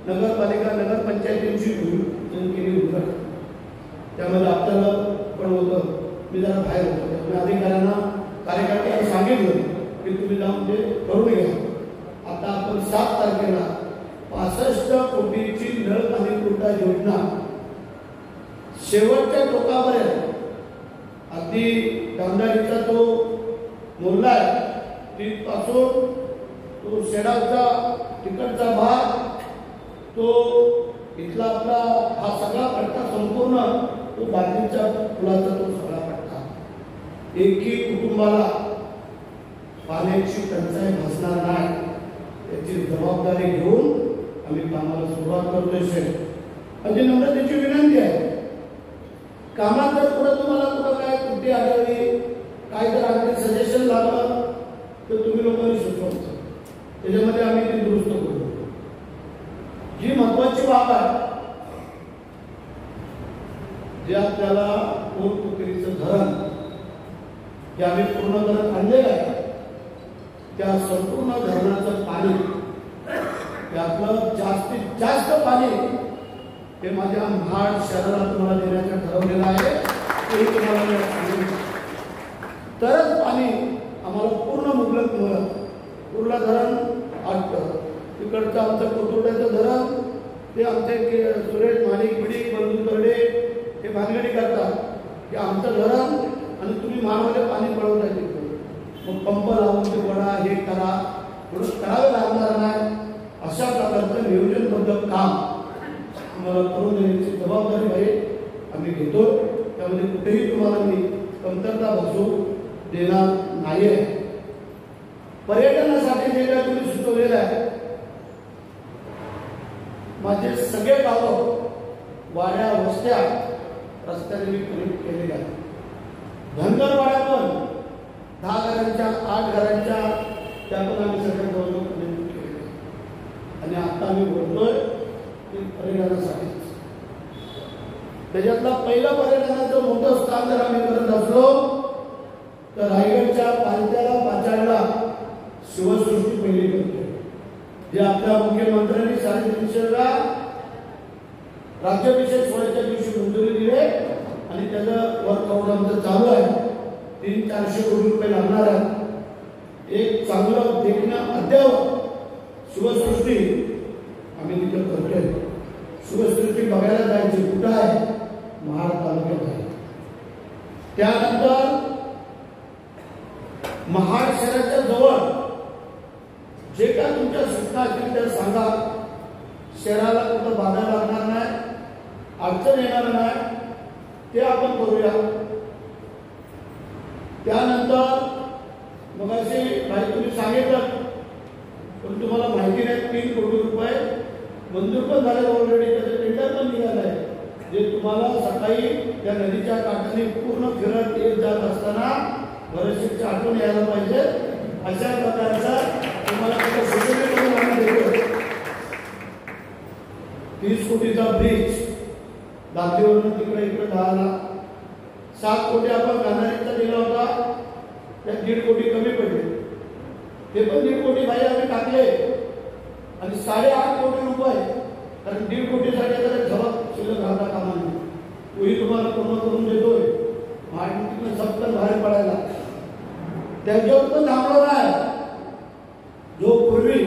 नगरपालिका नगरपंचायतींची केली होती. त्यामध्ये आपल्याला पण होतं, मी जरा बाहेर होतो, त्यामुळे अधिकाऱ्यांना कार्यकर्त्यांना सांगितलं की तुम्ही जाऊन ते करून घ्या. आता आपण 7 तारखेला 65 कोटीची नळ पाणी पुरवठा योजना शेवटच्या टोकापर्यंत अगदी कामदारीचा तो मोर्ला आहे तिथपासून तो शेडाचा तिकडचा भाग तो इथला आपला हा सगळा पट्टा संपूर्ण तो बाटलीच्या पुलाचा तो सगळा पट्टा एकही कुटुंबाला पाण्याची टंचाई भासणार नाही याची जबाबदारी घेऊन आम्ही कामाला सुरुवात करतोय. म्हणजे नम्रतेची विनंती आहे, कामात जर पुढे तुम्हाला कुठं काय त्रुटी आढळली काय जर आणखी सजेशन लागलं तर तुम्ही लोकांनी सुचवायचं, त्याच्यामध्ये आम्ही ते दुरुस्त करू. ही महत्वाची बाब आहे जे आपल्याला पोटपुकिरीचं धरण जे आम्ही पूर्ण धरण आणलेलं आहे त्या संपूर्ण धरणाचं पाणी त्यातलं जास्तीत जास्त पाणी हे माझ्या महाड शहराला तुम्हाला देण्याचं ठरवलेलं आहे. ते तुम्हाला तरच पाणी आम्हाला पूर्ण मुबलक मिळेल. कुर्ला धरण आटतं, तिकडचं आमचं कोथरूडचं धरण ते आमचे सुरेश माणिक बिडिक बंधू तरडे हे भानगडी करतात की आमचं धरण आणि तुम्ही महाडमध्ये पाणी पळवून राहिले. मग पंप लावून ते वडा हे करा थोडं करावे लागणार नाही. अशा प्रकारचं नियोजनबद्ध काम तुम्हाला करून देण्याची जबाबदारी आहे आम्ही घेतो. त्यामध्ये कुठेही तुम्हाला मी कमतरता भासू देणार नाही आहे. पर्यटनासाठी जे काय तुम्ही सुचवलेलं आहे माझे सगळे गावं वाड्या वस्त्या रस्त्याने मी कनेक्ट केलेल्या आहेत. धनगरवाड्या पण 10 घरांच्या 8 घरांच्या त्या पण आम्ही सगळ्या जवळ कनेक्ट केलेल्या आणि आता आम्ही बोलतोय की पर्यटनासाठी त्याच्यातला पहिला पर्यटनाचं मोठं स्थान जर आम्ही करत असलो तर रायगडच्या पालत्याला पाचाडला शिवसृष्टी पहिली करतो जे आपल्या मुख्यमंत्र्यांनी 350व्या राज्याभिषेक सोहळ्याच्या दिवशी मंजुरी दिली आणि त्याचं वर्क आउट आमचं चालू आहे. 300-400 कोटी रुपये लागणार आहे. एक चांगलं देखणं अद्यावत शिवसृष्टी आम्ही तिथं करतोय. शिवसृष्टी बघायला जायची कुठं आहे, महाड तालुक्यात आहे. त्यानंतर महाड शहराच्या जवळ जे काय तुमच्या सूचना असतील त्या सांगा. शहराला कुठं बाधा लागणार नाही, अडचण येणार नाही, ते आपण करूया. त्यानंतर मग असे काही तुम्ही सांगितलं पण तुम्हाला माहिती नाही 3 कोटी रुपये मंजूर पण झाले ऑलरेडी. त्याचं टेंडर पण निघालं आहे जे तुम्हाला सकाळी त्या नदीच्या काठाने पूर्ण फिरत येत जात असताना बरेचसे आठवण यायला पाहिजे. अशा प्रकारचा तुम्हाला 30 कोटीचा ब्रिज दाखलीवरून तिकडे इकडे 10 लाख 7 कोटी आपण गांधारीचा दिला होता, त्यात 1.5 कोटी कमी पडले. ते पण 1.5 कोटी भाई आम्ही टाकले आणि 8.5 कोटी रुपये कारण 1.5 कोटीसाठी आता जबाब शिल्लक राहता कामा नये. तोही तुम्हाला पूर्ण करून देतोय. तिकडे सप्तन बाहेर पडायला त्याच्यावर पण थांबलो नाही. जो पूर्वी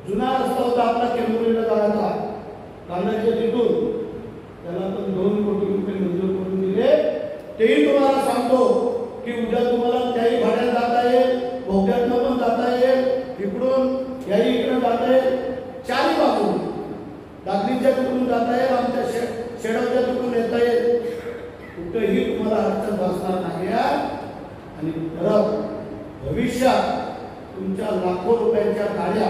जुना रस्ता होता आपला केंद्रीला जायचा कांद्याच्या तिथून त्याला पण 2 कोटी रुपये मंजूर करून दिले. तेही तुम्हाला सांगतो की उद्या तुम्हाला त्याही भाड्यात जाता येईल, भोग्यातनं पण जाता येईल, इकडून याही इकडे जाता येईल, 4ही बाजून दाखलीच्या तिकडून जाता येईल, आमच्या शेडाच्या तिकडून येता येईल. कुठेही तुम्हाला अडचण भासणार नाही. आणि परत भविष्यात तुमच्या लाखो रुपयांच्या गाड्या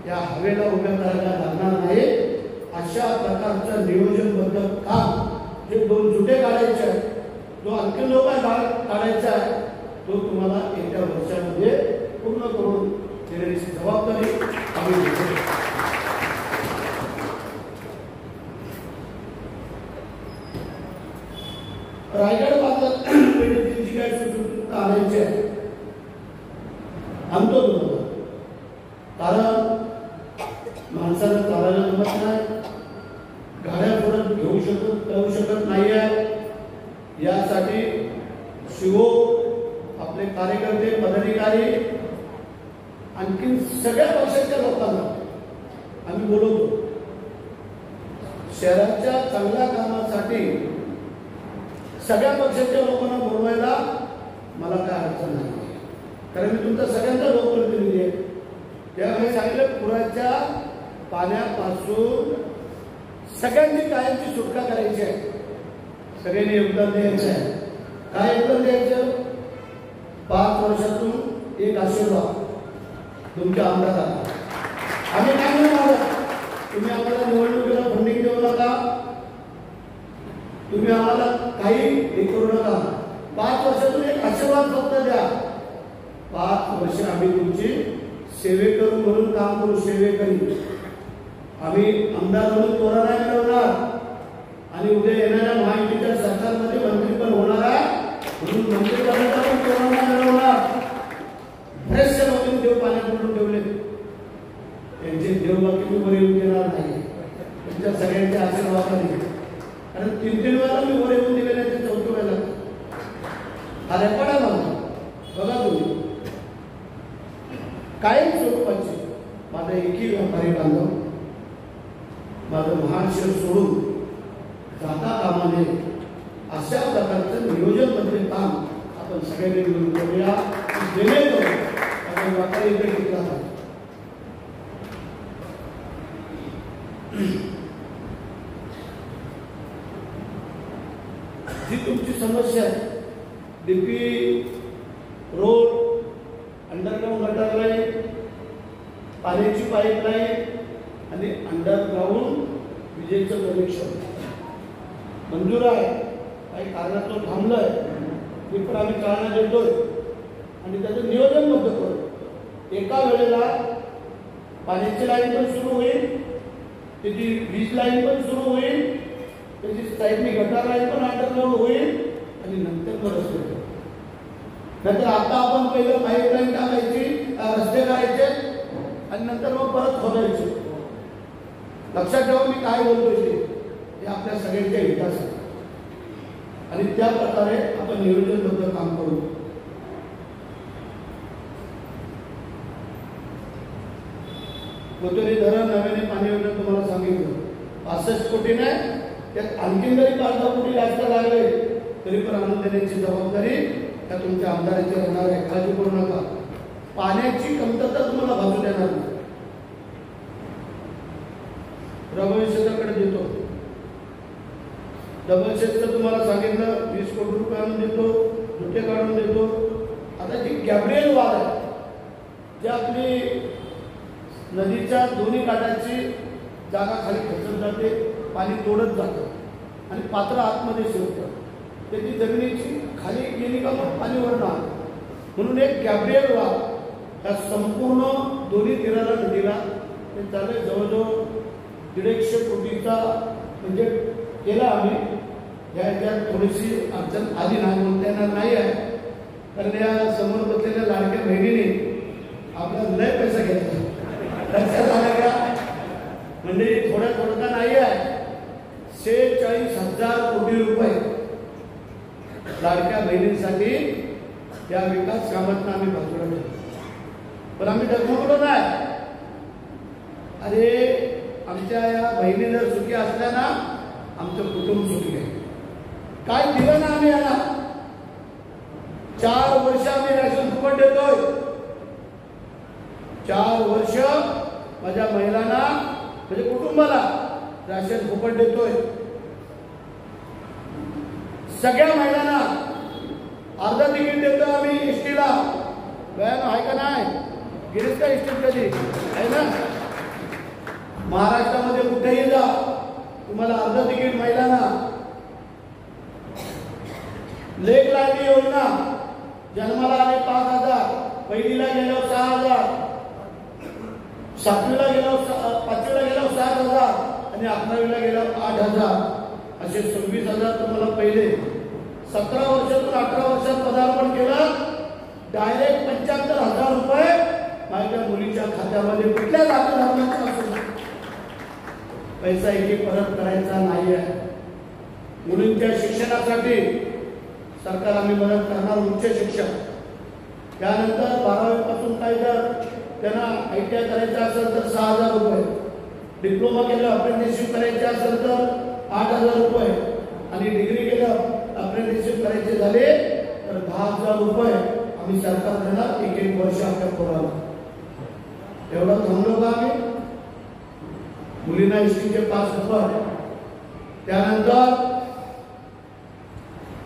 या हवेला उभ्या करायला लागणार नाही. अशा प्रकारचं नियोजनबद्ध काम हे 2 जुटे काढायचे आहे. जो आणखी लोक काढायचा आहे तो तुम्हाला येत्या वर्षामध्ये पूर्ण करून देण्याची जबाबदारी आम्ही घेतो. रायगड भागात जी काही सुसूत्रता आणायची आहे आणतो तुम्हाला. कारण माणसाला चालायला जमत नाही, गाड्या परत जाऊ शकत नाही आहे. यासाठी शिवो आपले कार्यकर्ते पदाधिकारी आणखी सगळ्या पक्षाच्या लोकांना आम्ही बोलवतो. शहराच्या चांगल्या कामासाठी सगळ्या पक्षाच्या लोकांना बोलवायला मला काय अडचण नाही, कारण मी तुमचा सगळ्यांचा लोकप्रतिनिधी आहे. त्यामुळे सांगितलं पुराच्या पाण्यापासून सगळ्यांची कायमची सुटका करायची आहे. सगळ्यांनी योगदान द्यायचं आहे. काय योगदान द्यायचं? 5 वर्षातून एक आशीर्वाद तुमच्या आमदाराला. आम्ही काय म्हणणार, तुम्ही आम्हाला निवडणुकीला फंडिंग देऊ नका, तुम्ही आम्हाला काही हे करू नका. 5 वर्षातून एक आशीर्वाद फक्त द्या. 5 वर्ष आम्ही तुमची सेवेकरू म्हणून काम करू, सेवेकरी. आम्ही आमदार म्हणून तोरा नाही मिळवणार आणि उद्या येणाऱ्या महायुतीच्या सरकारमध्ये मंत्री पण होणार आहे म्हणून मंत्री पदाचा पण तोरा नाही मिळवणार. बरेचसे लोकांनी देव पाण्यात पडून ठेवले, त्यांचे देवबाकी मी वर येऊन देणार नाही त्यांच्या सगळ्यांच्या आशीर्वादाने. कारण 3-3 वेळा मी वर येऊन दिले नाही, ते 4थ्या वेळेला हा रेकॉर्ड आहे माझा. बघा तुम्ही कायम स्वरूपाची माझा एकही व्यापारी बांधव माझं महान शहर सोडून जाता कामा नये, अशा प्रकारचं नियोजनबद्ध काम आपण सगळ्यांनी मिळून करूया. जेणेकरून आपण व्यापारी इकडे घेतला पाहिजे. जी तुमची समस्या आहे, DP road, underground gutter line, पाण्याची पाईपलाईन आणि अंडरग्राउंड विजेचं कनेक्शन मंजूर आहे. काही कारणास्तव थांबलंय, ते पण आम्ही चालना देतोय आणि त्याचं नियोजनबद्ध करू. एका वेळेला पाण्याची लाईन पण सुरू होईल, त्याची वीज लाईन पण सुरू होईल, त्याची साईडनी गटार लाईन पण अंडरग्राउंड होईल आणि नंतर परत होईल. नाहीतर आता आपण पहिलं पाईपलाईन टाकायची, रस्ते करायचे आणि नंतर मग परत खोदायचे. लक्षात ठेवा मी काय बोलतोय ते आपल्या सगळ्यांच्या हितासाठी आणि त्या प्रकारे आपण नियोजनबद्ध काम करू. कोतरी धरण नव्याने पाणी योजना तुम्हाला सांगितलं 65 कोटी नाही, त्यात आणखीन जरी 5-10 कोटी जास्त लागले तरी पण आणून देण्याची जबाबदारी त्या तुमच्या आमदाराची राहणार आहे. काळजी करू नका. पाण्याची कमतरता तुम्हाला भासू देणार नाही. रघुवीर शेताकडे देतो, डबल शेतचं तुम्हाला सांगितलं 20 कोटी रुपये आणून देतो, धुटे काढून देतो. आता जी गॅब्रिएल वाल आहे, जी आपली नदीच्या दोन्ही काठाची जागा खाली खचत जाते, पाणी तोडत जातं आणि पात्र आतमध्ये शिरतं, त्याची जमिनीची खाली गेली का मग पाणी वरणार. म्हणून एक गॅब्रिएल वाल ह्या संपूर्ण दोन्ही तीराला नदीला ते चालू जवळजवळ 150 कोटीचा म्हणजे केला आम्ही. याच्यात थोडीशी अडचण आली नाही बोलता येणार नाही आहे, कारण या समोर बसलेल्या लाडक्या बहिणीने आपला लय पैसा घेतला. लक्षात आलं का? म्हणजे थोडा नाही आहे, 46,000 कोटी रुपये लाडक्या बहिणींसाठी या विकास कामांना आम्ही बाजूला ठेवतो. पण आम्ही डगमगलो नाही. अरे आमच्या या बहिणी जर सुखी असल्या ना, आमचं कुटुंब सुखी आहे. काय दिलं ना आम्ही याला? 4 वर्ष आम्ही राशन फुकट देतोय. 4 वर्ष माझ्या महिलांना म्हणजे कुटुंबाला राशन फुकट देतोय. सगळ्या महिलांना अर्धा तिकीट देतो आम्ही एसटीला. व्यायाम आहे का नाही? गिरीश का एसटी कधी आहे ना? महाराष्ट्रामध्ये कुठेही जा, तुम्हाला अर्ध तिकीट महिलांना. लेक लाडली योजना जन्माला आले 5,000, पहिलीला गेल्यावर 6,000, 7वीला गेल्यावर 5वीला गेल्यावर 7,000 आणि 11वीला गेल्यावर 8,000 असे 26,000 तुम्हाला पहिले. 17 वर्षातून 18 वर्षात पदार्पण केलं, डायरेक्ट 75,000 रुपये माझ्या मुलीच्या खात्यामध्ये कुठल्या दाखल पैसा एक परत करायचा नाही आहे. मुलींच्या शिक्षणासाठी सरकार आम्ही मदत करणार. उच्च शिक्षण त्यानंतर 12वी पासून काही जर त्यांना ITI करायचं असेल तर 6,000 रुपये, डिप्लोमा केलं अप्रेंटिसशिप करायचे असेल तर 8,000 रुपये आणि डिग्री केलं अप्रेंटिसशिप करायचे झाले तर 10,000 रुपये आम्ही सरकार देणार एक वर्ष आपल्या पोराला. एवढं थांबलो का आम्ही? मुलींना एसटीचे 5 रुपये. त्यानंतर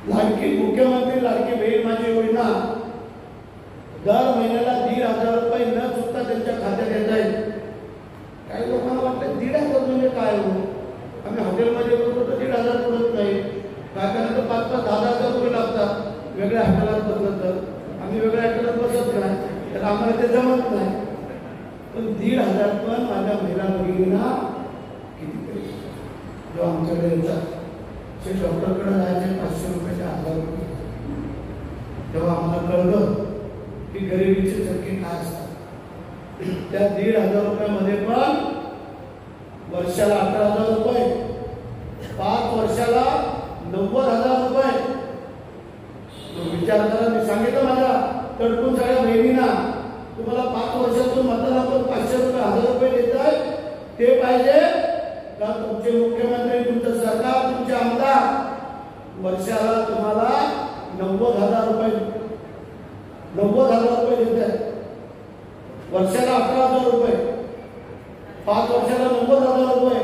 लाडकी मुख्यमंत्री लाडकी बहीण माझी योजना दर महिन्याला 1,500 रुपये न चुकता त्यांच्या खात्यात येत आहेत. काही लोकांना वाटतं 1,500 म्हणजे काय हो, आम्ही हॉटेलमध्ये बघतो तर 1,500 पडत नाही, काय करायचं 5,000 10,000 रुपये लागतात. वेगळ्या हॉटेलात बसलं तर आम्ही वेगळ्या हॉटेलात बसत नाही, तर आम्हाला ते जमत नाही. पण 1,500 पण माझ्या महिला भगिनींना किती पैसे जेव्हा आमच्याकडे येतात ते डॉक्टरकडे जायचे 500 रुपयाचे 1,000 रुपये. तेव्हा आम्हाला कळलं की गरिबीचे चटके काय असतात. त्या 1,500 रुपयामध्ये पण वर्षाला 18,000 रुपये, 5 वर्षाला 90,000 रुपये. विचार करा, मी सांगितलं माझ्या तडकून सगळ्या बहिणींना तुम्हाला 5 वर्षातून मतदानातून 500 रुपये 1,000 रुपये देत आहे, ते पाहिजे का तुमचे मुख्यमंत्री तुमचं सरकार तुमचे आमदार वर्षाला तुम्हाला 90,000 रुपये देत आहे. वर्षाला 18,000 रुपये, 5 वर्षाला 90,000 रुपये.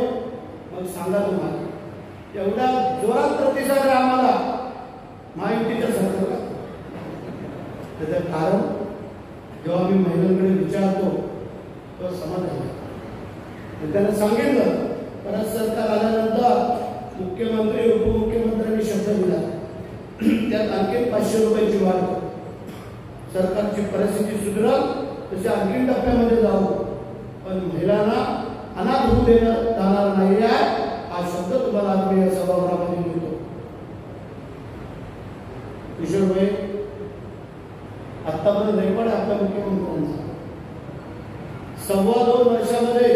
मग सांगा तुम्हाला एवढा जोरात प्रतिसाद आहे आम्हाला महायुतीच्या सरकारला. त्याचं कारण जेव्हा मी महिलांकडे विचारतो तेव्हा समज आला. त्यांना सांगितलं परत सरकार आल्यानंतर मुख्यमंत्री उपमुख्यमंत्र्यांनी शब्द दिला त्यात आणखी 500 रुपयाची वाढ. सरकारची परिस्थिती सुधारल तसे आणखी टप्प्यामध्ये जाऊ, पण महिलांना अनाथ होऊ देणं जाणार नाही आहे. हा शब्द तुम्हाला आज मी या सभागृहामध्ये देतो. किशोर भाई आतापर्यंत रेकॉर्ड आहे आपल्या मुख्यमंत्र्यांचा. 2.25 वर्षामध्ये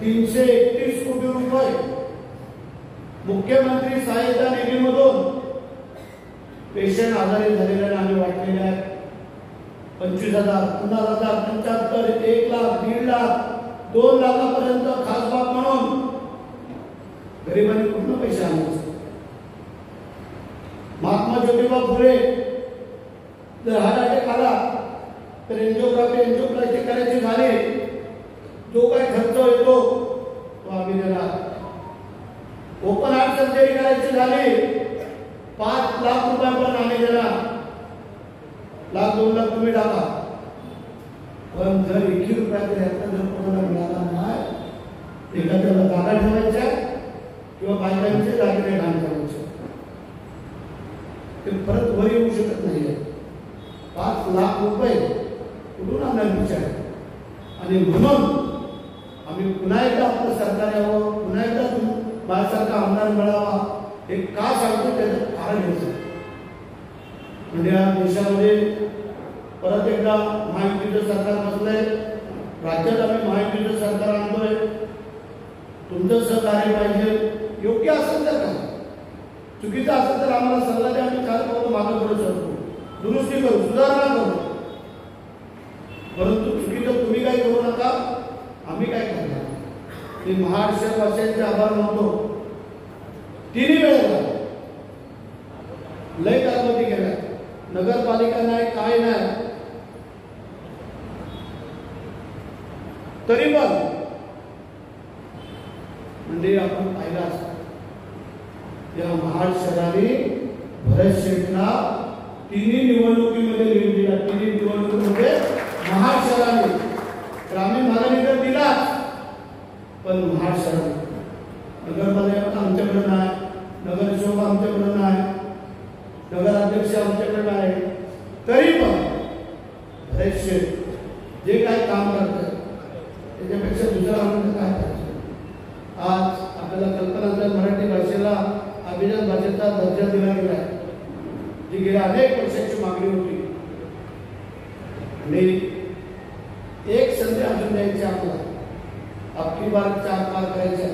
331 कोटी रुपये मुख्यमंत्री सहायता निधीमधून पेशंट आजारी झालेल्या आम्ही वाटलेले आहेत. 25,000, 50,000, 75, 1 लाख, 1.5 लाख, 2 लाखापर्यंत खासबाग म्हणून गरिबांनी कुठून पैसे आणायचे. महात्मा ज्योतिबा फुले जर हार्ट अटॅक आला तर एंजिओप्लास्टी करायची झाली, जो काही खर्च येतो तो आम्ही देणार. ओपन हार्ट सर्जरी करायची झाली 5 लाख रुपयापर्यंत आम्ही देणार. 1,00,000 2 लाख तुम्ही टाका, पण जर 1 रुपयाचा जर कोणाला मिळाला नाही, एखाद्याला जागा ठेवायच्या किंवा बायकांचे दागिने घाण करायचे, ते परत वर येऊ शकत नाहीये. 5 लाख रुपये कुठून आणणार विचार. आणि म्हणून आम्ही पुन्हा एकदा आपलं सरकार यावं, पुन्हा एकदा माझ्यासारखा आमदार मिळावा. हे का सांगतो त्याचं कारण हेच. म्हणजे या देशामध्ये परत एकदा महायुतीचं सरकार बसलंय, राज्यात आम्ही महायुतीचं सरकार आणतोय. तुमचं सहकार्य पाहिजे. योग्य असेल तर काय, चुकीचं असेल तर आम्हाला सल्ला द्या. आम्ही काय करतो मागं पुढे सरतो, दुरुस्ती करू, सुधारणा करू. परंतु चुकीचं तुम्ही काय करू नका, आम्ही काय करणार. मी महाराष्ट्रवासियांचे आभार मानतो. 3 वेळेला लय कालावधी गेला, नगरपालिका नाही काय नाही, तरी पण म्हणजे आपण पाहिला असता या महाराष्ट्राने भरत शेठला 3 निवडणुकीमध्ये लिहून दिला. 3 निवडणुकीमध्ये महाराष्ट्राने ग्रामीण भागाने तर दिला, पण महाराष्ट्राने नगरपालिका आमच्याकडे नाही, नगरसेवक आमच्याकडे नाही. नगराध्यक्ष आमच्याकडे आहे, तरी पण बरेचसे जे काही काम करतात त्याच्यापेक्षा दुसरा आनंद काय पाहिजे. आज आपल्याला कल्पना मराठी भाषेला अभिजात भाषेचा दर्जा दिला गेला आहे, जी गेल्या अनेक वर्षाची मागणी होती. आणि एक संधी अजून द्यायची आपल्याला, आपली बार 4 पार करायचे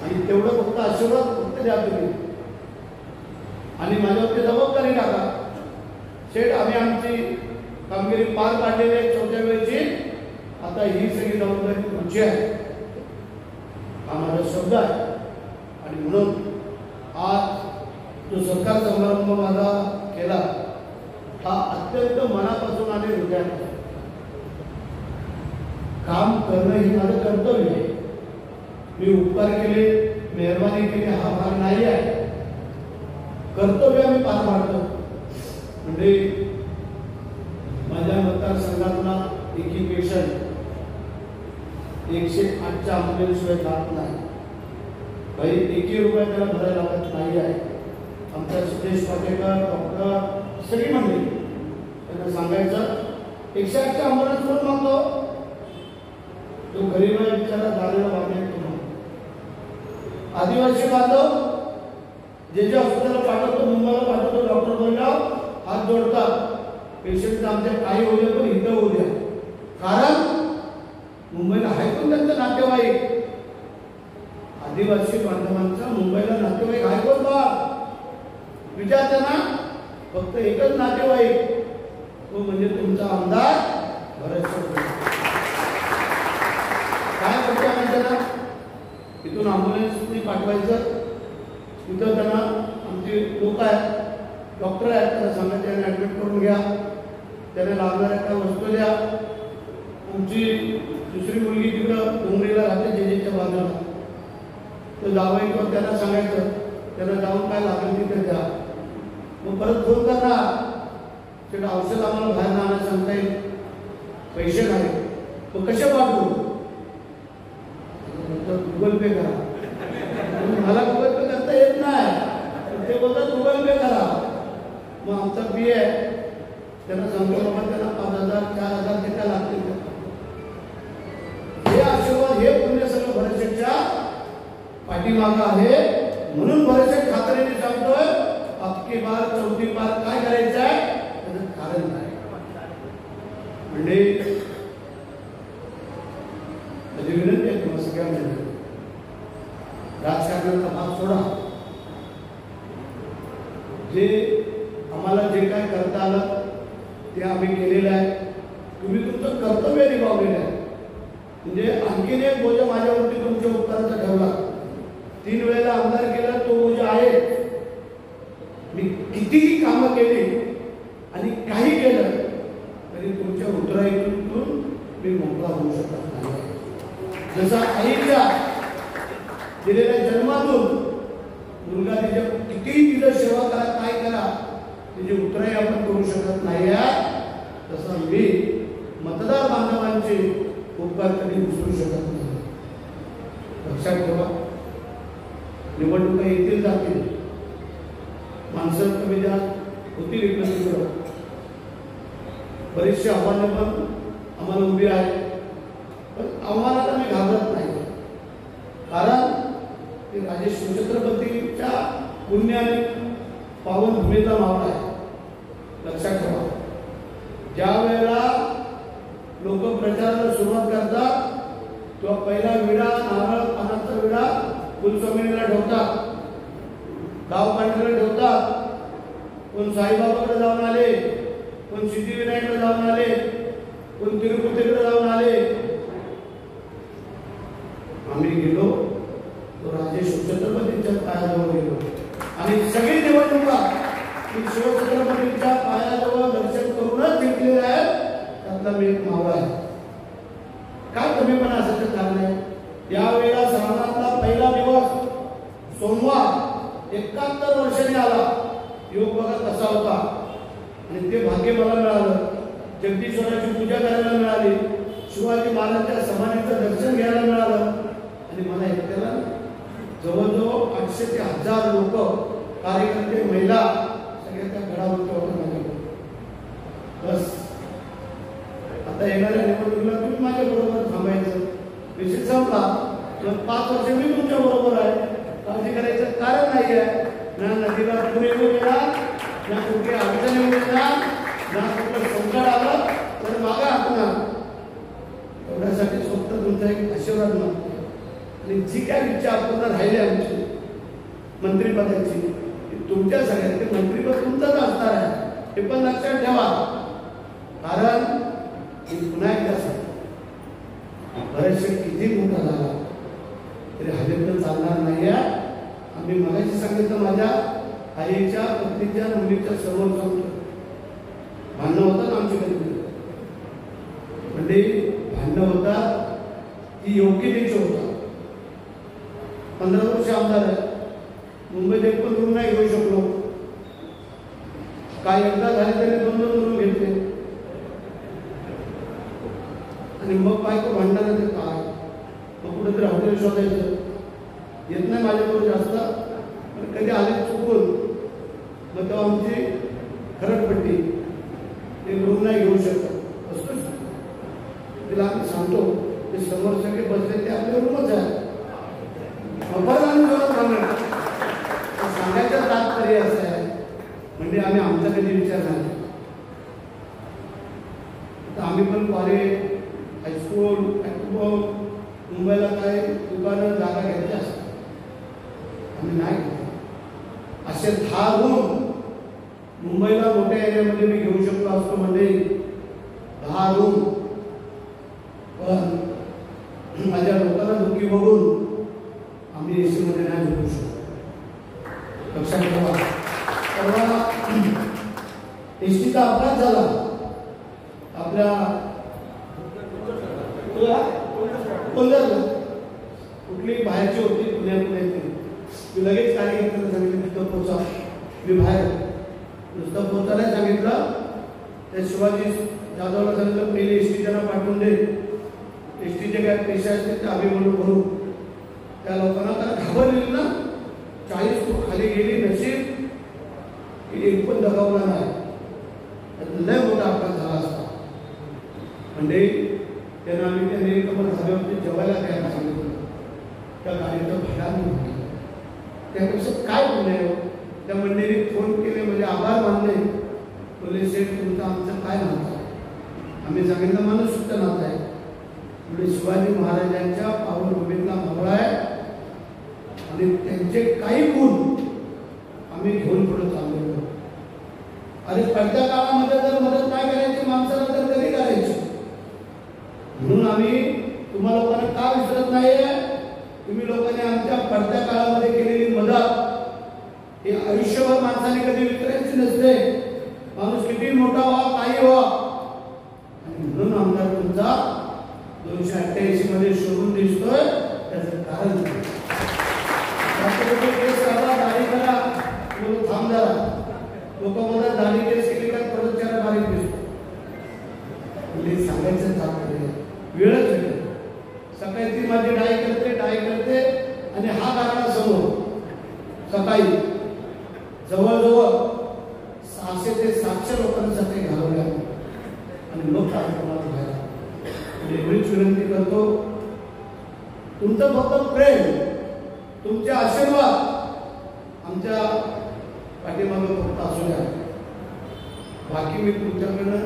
आणि तेवढं फक्त आशीर्वाद फक्त द्या तुम्ही आणि माझ्यावरती जबाबदारी टाका. शेठ आम्ही आमची कामगिरी पार पाडलेली आहे 4थ्या वेळेची, आता ही सगळी जबाबदारी तुमची आहे हा माझा शब्द आहे. आणि म्हणून आज जो सत्कार समारंभ माझा केला हा अत्यंत मनापासून आणि हृदयापासून. काम करणं हे माझं कर्तव्य आहे. मी उपकार केले, मेहरबानी केली हा भाग नाही आहे, कर्तव्य आम्ही पार पाडतो. म्हणजे माझ्या मतदारसंघातला एकही पेशंट 108च्या अंमलशिवाय जात नाही. भाई 1 रुपया त्याला भरायला लागत नाही आहे. आमचा सिद्धेश पाटेकर डॉक्टर सगळी मंडळी त्यांना सांगायचं 108च्या अंबुलन्स कोण मागतो, तो गरीब आहे बिचारा दाराला वागण्यात आदिवासी बांधव जे हॉस्पिटलला पाठवतो, मुंबईला पाठवतो, डॉक्टर बोलला हात जोडतात पेशंटचं आमच्या काही होऊ द्या पण इथं होऊ द्या. कारण मुंबईला आहे पण त्यांचं नातेवाईक. आदिवासी बांधवांचा मुंबईला नातेवाईक आहे कोण बा विचार त्यांना, फक्त एकच नातेवाईक, तो म्हणजे तुमचा आमदार भरत शेठ. काय करतो आम्ही त्यांना इथून अँब्युलन्सनी पाठवायचं, तिथं त्यांना आमचे लोक आहेत, डॉक्टर आहेत, त्यांना सांगायचं त्यांना ॲडमिट करून घ्या, त्यांना लागणाऱ्या त्या वस्तू द्या. आमची दुसरी मुलगी तिकडं डोंगरीला राहते जेजेच्या बाजूला, तो जावई किंवा त्यांना सांगायचं त्यांना जाऊन काय लागेल तिथे द्या. मग परत फोन करणार ते औषध आम्हाला बाहेर आणण्यास सांगता येईल, पैसे नाही, मग कसे पाठवू, गुगल पे करा. मला गुगल पे करता येत नाही, ते बोलतात गुगल पे करा. मग आमचा पी आहे त्यांना सांगतो बाबा त्यांना 5,000 4,000 ते काय लागतील. हे आशीर्वाद हे पुण्य सगळं भरत शेठच्या पाठीमागं आहे. म्हणून भरत शेठ खात्रीने सांगतोय आपकी बार 4थी बार काय करायचं आहे त्याचं कारण नाही. म्हणजे माझी विनंती आहे तुम्हाला सगळ्यांना, राजकारणाचा भाग सोडा. जे आम्हाला जे काय करता आलं ते आम्ही केलेलं आहे. तुम्ही तुमचं कर्तव्य निभावलेलं आहे. म्हणजे आणखीन एक बोजा माझ्यावरती तुमच्या उपकाराचा ठेवला. 3 वेळेला आमदार केला तो बोजा आहे. मी कितीही कामं केली आणि काही केलं तरी तुमच्या उतराईतून मी मोकळा होऊ शकत नाही. जसा आईच्या दिलेल्या जन्मातून मुलगा तिच्या कितीही तिचं सेवा करा काय करा तिची उतराई आपण करू शकत नाही आहे, तसा मी मतदार बांधवांचे उपकार कधी विसरू शकत नाही. लक्षात ठेवा, निवडणुका येतील जातील, माणसं कमी जास्त होतील इकडे तिकडं, बरेचसे आव्हानं पण आम्हाला उभी आहेत. पण आव्हानाला मी घाबरत नाही, कारण ते राजे शिवछत्रपतीच्या पुण्याने पावन भूमीचा मावळा आहे. लक्षात ठेवा, ज्या वेळेला लोक प्रचाराला सुरुवात करतात तेव्हा पहिला विडा नारळ पानाचा विडा कुलस्वामिनीला ठेवतात, गाव पांढऱ्याला ठेवतात. कोण साईबाबाकडे जाऊन आले, कोण सिद्धिविनायककडे जाऊन आले, कोण तिरुपतीकडे जाऊन आले. आम्ही गेलो तो राजे शिवछत्रपतींच्या पायाजवळ गेलो आणि सगळी निवडणुका शिवछत्रपतींच्या पायाजवळ दर्शन करूनच जिंकलेल्या आहेत. त्यातला मी एक मावळा आहे. काय कमीपणा असायचं कारण आहे. यावेळेला श्रावणातला पहिला दिवस सोमवार 71 वर्षांनी आला. योग बघा कसा होता आणि ते भाग्य मला मिळालं. जगदीश्वराची पूजा करायला मिळाली, शिवाजी महाराजांच्या समाधीचं दर्शन घ्यायला मिळालं आणि मला एकट्याला जवळजवळ 800 ते 1000 लोक कार्यकर्ते, महिला सगळ्या त्या घडामोडी होत्या माझ्या. बस आता येणाऱ्या निवडणुकीला तुम्ही माझ्या बरोबर थांबायचं, विषय संपला. 5 वर्ष मी तुमच्या बरोबर आहे, काळजी करायचं कारण नाही आहे. ना नदीला पूर येऊ देणार, ना कुठे अडचण येऊ देणार, ना कुठलं संकट आलं तर मागे हटणार. एवढ्यासाठी फक्त तुमचा एक आशीर्वाद मागतो. आणि जी काय इच्छा आपल्याला राहिली आमची मंत्रिपदाची, तुमच्या सगळ्यांचे मंत्रिपद तुमचंच असणार आहे हे पण लक्षात ठेवा. कारण पुन्हा एकदा सांगतो, बरेचसे किती मोठा झाला तरी हवेतनं चालणार नाही आहे. आम्ही मगाशी सांगितलं, माझ्या आईच्या, पत्नीच्या, मुलीच्या समोर सांगतो, भांडणं होतात आमची कधी म्हणजे भांडणं होतात ती योग्य द्यायची होता. 15 वर्ष आमदार आहे, मुंबईत एक पण रूम नाही घेऊ शकलो. काय एकदा झाले त्याने 2-2 रूम घेतले आणि मग बायको भांडणार ते काय, मग कुठेतरी हॉटेल शोधायचं. येत नाही माझ्याकडून जास्त, पण कधी आले चुकून मग तेव्हा आमची खरडपट्टी, एक रूम नाही घेऊ शकत असतो. तिला आम्ही सांगतो ते समोर सगळे बसले ते आपले रूमच आहे, सांगायचं तात्पर्य असं आहे. म्हणजे आम्ही आमचा कधी विचार नाही. आता आम्ही पण कॉलेज, हायस्कूल, मुंबईला काय दुकानं जागा घ्यायच्या असतात, आम्ही नाही घेतलं. असे 10 रूम मुंबईला मोठ्या एरियामध्ये मी घेऊ शकलो असतो, म्हणजे 10 रूम. पण माझ्या लोकांना दुःखी बघून आम्ही एसी मध्ये नाही झोपू शकतो. लक्षात ठेवा. तेव्हा एसटीचा अपघात झाला आपल्या कोल्हापूरला, कुठली बाहेरची होती पुण्यातली, मी लगेच कार्यकर्त्यांना सांगितलं नुसतं पोचा, मी बाहेर नुसतं पोचायला सांगितलं. त्या शिवाजी जाधवला सांगितलं पहिले एसटी त्यांना पाठवून दे, एसटीचे काय पैसे असतील ते आम्ही म्हणून भरू. त्या लोकांना त्याला घाबरलेली ना, 40 फूट खाली गेली, नशीब एक पण दगावला नाही, लय मोठा अपघात झाला असता. म्हणजे त्यांना आम्ही त्या निरीक्षण धाब्यावरती जेवायला द्यायला सांगितलं, त्या गाडीचं भाडं म्हटलं. त्यापेक्षा काय बोलले, त्या मंडळीने फोन केले, म्हणजे आभार मानले, बोलले सेठ तुमचं आमचं काय नातं आहे. आम्ही सांगितलं माणूसयुक्त नातं आहे. म्हणजे शिवाजी महाराजांच्या पावनभूमीतला मावळा आहे आणि त्यांचे काही गुण आम्ही घेऊन पुढे चाललो. आणि पडत्या काळामध्ये जर मदत नाही करायची माणसाला तर कधी करायची. म्हणून आम्ही तुम्हा लोकांना का विसरत नाहीये. तुम्ही लोकांनी आमच्या पडत्या काळामध्ये केलेली मदत ही आयुष्यभर माणसाने कधी विसरायची नसते. माणूस किती मोठा व्हा, काही व्हा. आणि म्हणून आमदार तुमचा 288 मध्ये शोधून दिसतोय, त्याचं कारण दाढी करा, थांब जरा. लोक मला दाढी केस केली काय परत त्याला बारीक दिसतो. म्हणजे सांगायचं तात्पर्य वेळच वेळ. सकाळी ती माझी डाय करते आणि हा गाडा समोर सकाळी जवळजवळ 600 ते 700 लोकांना सकाळी घालवल्या आणि लोक कार्यक्रमात राहिला. एवढीच विनंती करतो, तुमचं फक्त प्रेम, तुमचे आशीर्वाद आमच्या पाठीमागे फक्त असू द्या. बाकी मी तुमच्याकडनं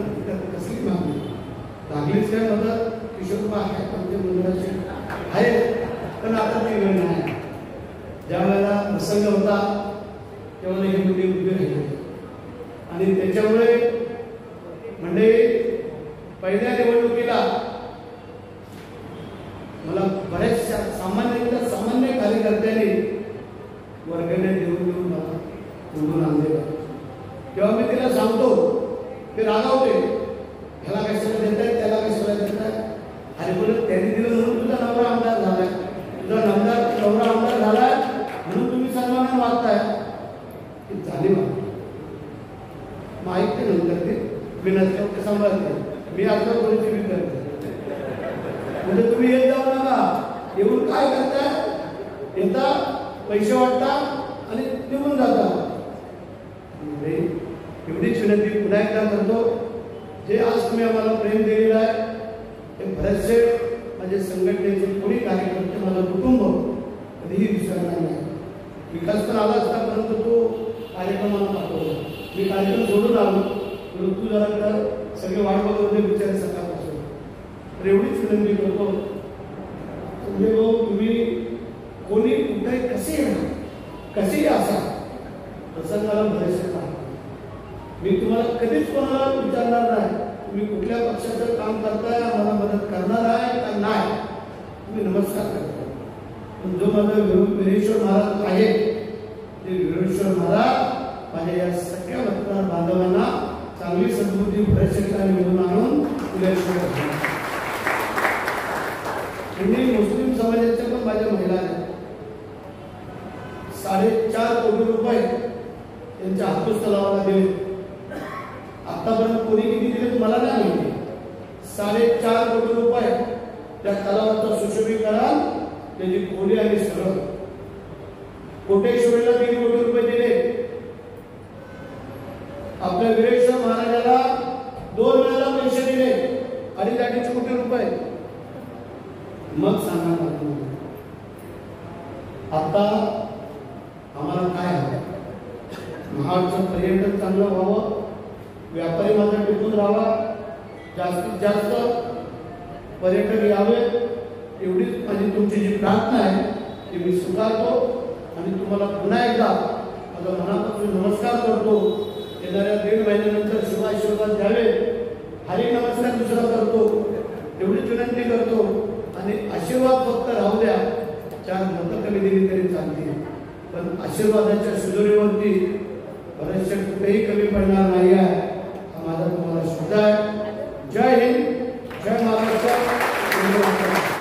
कसली मागणी लागलीच काय मदत किशोरबा आहे आमच्या मंडळाचे आहेत, पण आता ती वेळ नाही. ज्या वेळेला प्रसंग होता तेव्हा ही मुली उभी राहिली आणि त्याच्यामुळे म्हणजे पहिल्या निवडणुकीला मला बऱ्याचशा सामान्य कार्यकर्त्यांनी वर्गण्या देऊन मला निवडून आणलेलं. तेव्हा मी तिला सांगतो, ते रागावते, ह्याला कशाला देताय, त्याला कशाला देताय. अरे बोलत त्यांनी दिलं म्हणून तुझा नवरा आमदार झालाय, तुझा नवरा आमदार झालाय म्हणून तुम्ही सन्मानाने वागताय. झाली मग ऐकते नंतर ते विनंती सांभाळते. मी आता थोडीशी विनंती म्हणजे तुम्ही येत जाऊ नका. येऊन काय करताय, येता पैसे वाटता आणि निघून जाता. एवढीच विनंती पुन्हा एकदा करतो, जे आज तुम्ही आम्हाला प्रेम दिलेलं आहे ते बरेचसे माझे संघटनेचे कोणी कार्यकर्ते, माझं कुटुंब कधीही विसरणार नाही. विकास तर आला असता, परंतु तो कार्यक्रमाला पाठवला. मी कार्यक्रम सोडून आलो, परंतु जरा तर सगळे वाट बघत होते बिचारे सकाळपासून. तर एवढीच विनंती करतो, म्हणजे तुम्ही कोणी कुठे कसे येणार, कसेही असा प्रसंगाला बरेचसे पाहतो. मी तुम्हाला कधीच कोणाला विचारणार नाही तुम्ही कुठल्या पक्षाचं काम करताय, आम्हाला मदत करणार आहे का नाही. तुम्ही नमस्कार करता. पण जो माझा वीरेश्वर महाराज आहे ते वीरेश्वर महाराज माझ्या या सगळ्या मतदार बांधवांना चांगली सद्बुद्धी प्रशिक्षण मिळवून आणून मुस्लिम समाजाच्या पण माझ्या महिला आहेत. 4.5 कोटी रुपये त्यांच्या हापूस तलावाला दिले. आतापर्यंत कोणी किती दिले मला नाही माहिती. 4.5 कोटी रुपये त्या तलावाचं सुशोभीकरण, त्याची खोली आणि सगळं. कोटेश्वरीला 3 कोटी रुपये दिले. आपल्या वीरेश्वर महाराजाला 2 वेळेला पैसे दिले, 2.5 कोटी रुपये. मग सांगा आता आम्हाला काय हवं. महाडचं पर्यटन चांगलं व्हावं, व्यापारी माझा टिकून राहावा, जास्तीत जास्त पर्यटक यावे, एवढीच माझी तुमची जी प्रार्थना आहे ती मी स्वीकारतो. आणि तुम्हाला पुन्हा एकदा माझा मनापासून नमस्कार करतो. येणाऱ्या 1.5 महिन्यानंतर शुभाशीर्वाद द्यावे, हरी नमस्कार दुसरा करतो, एवढीच विनंती करतो. आणि आशीर्वाद फक्त राहू द्या, 4 मतं कमी दिली तरी चालतील, पण आशीर्वादाच्या सुजोरीवरती बरेचसे कुठेही कमी पडणार नाही आहे, हा माझा तुम्हाला शब्द आहे. जय हिंद, जय महाराष्ट्र.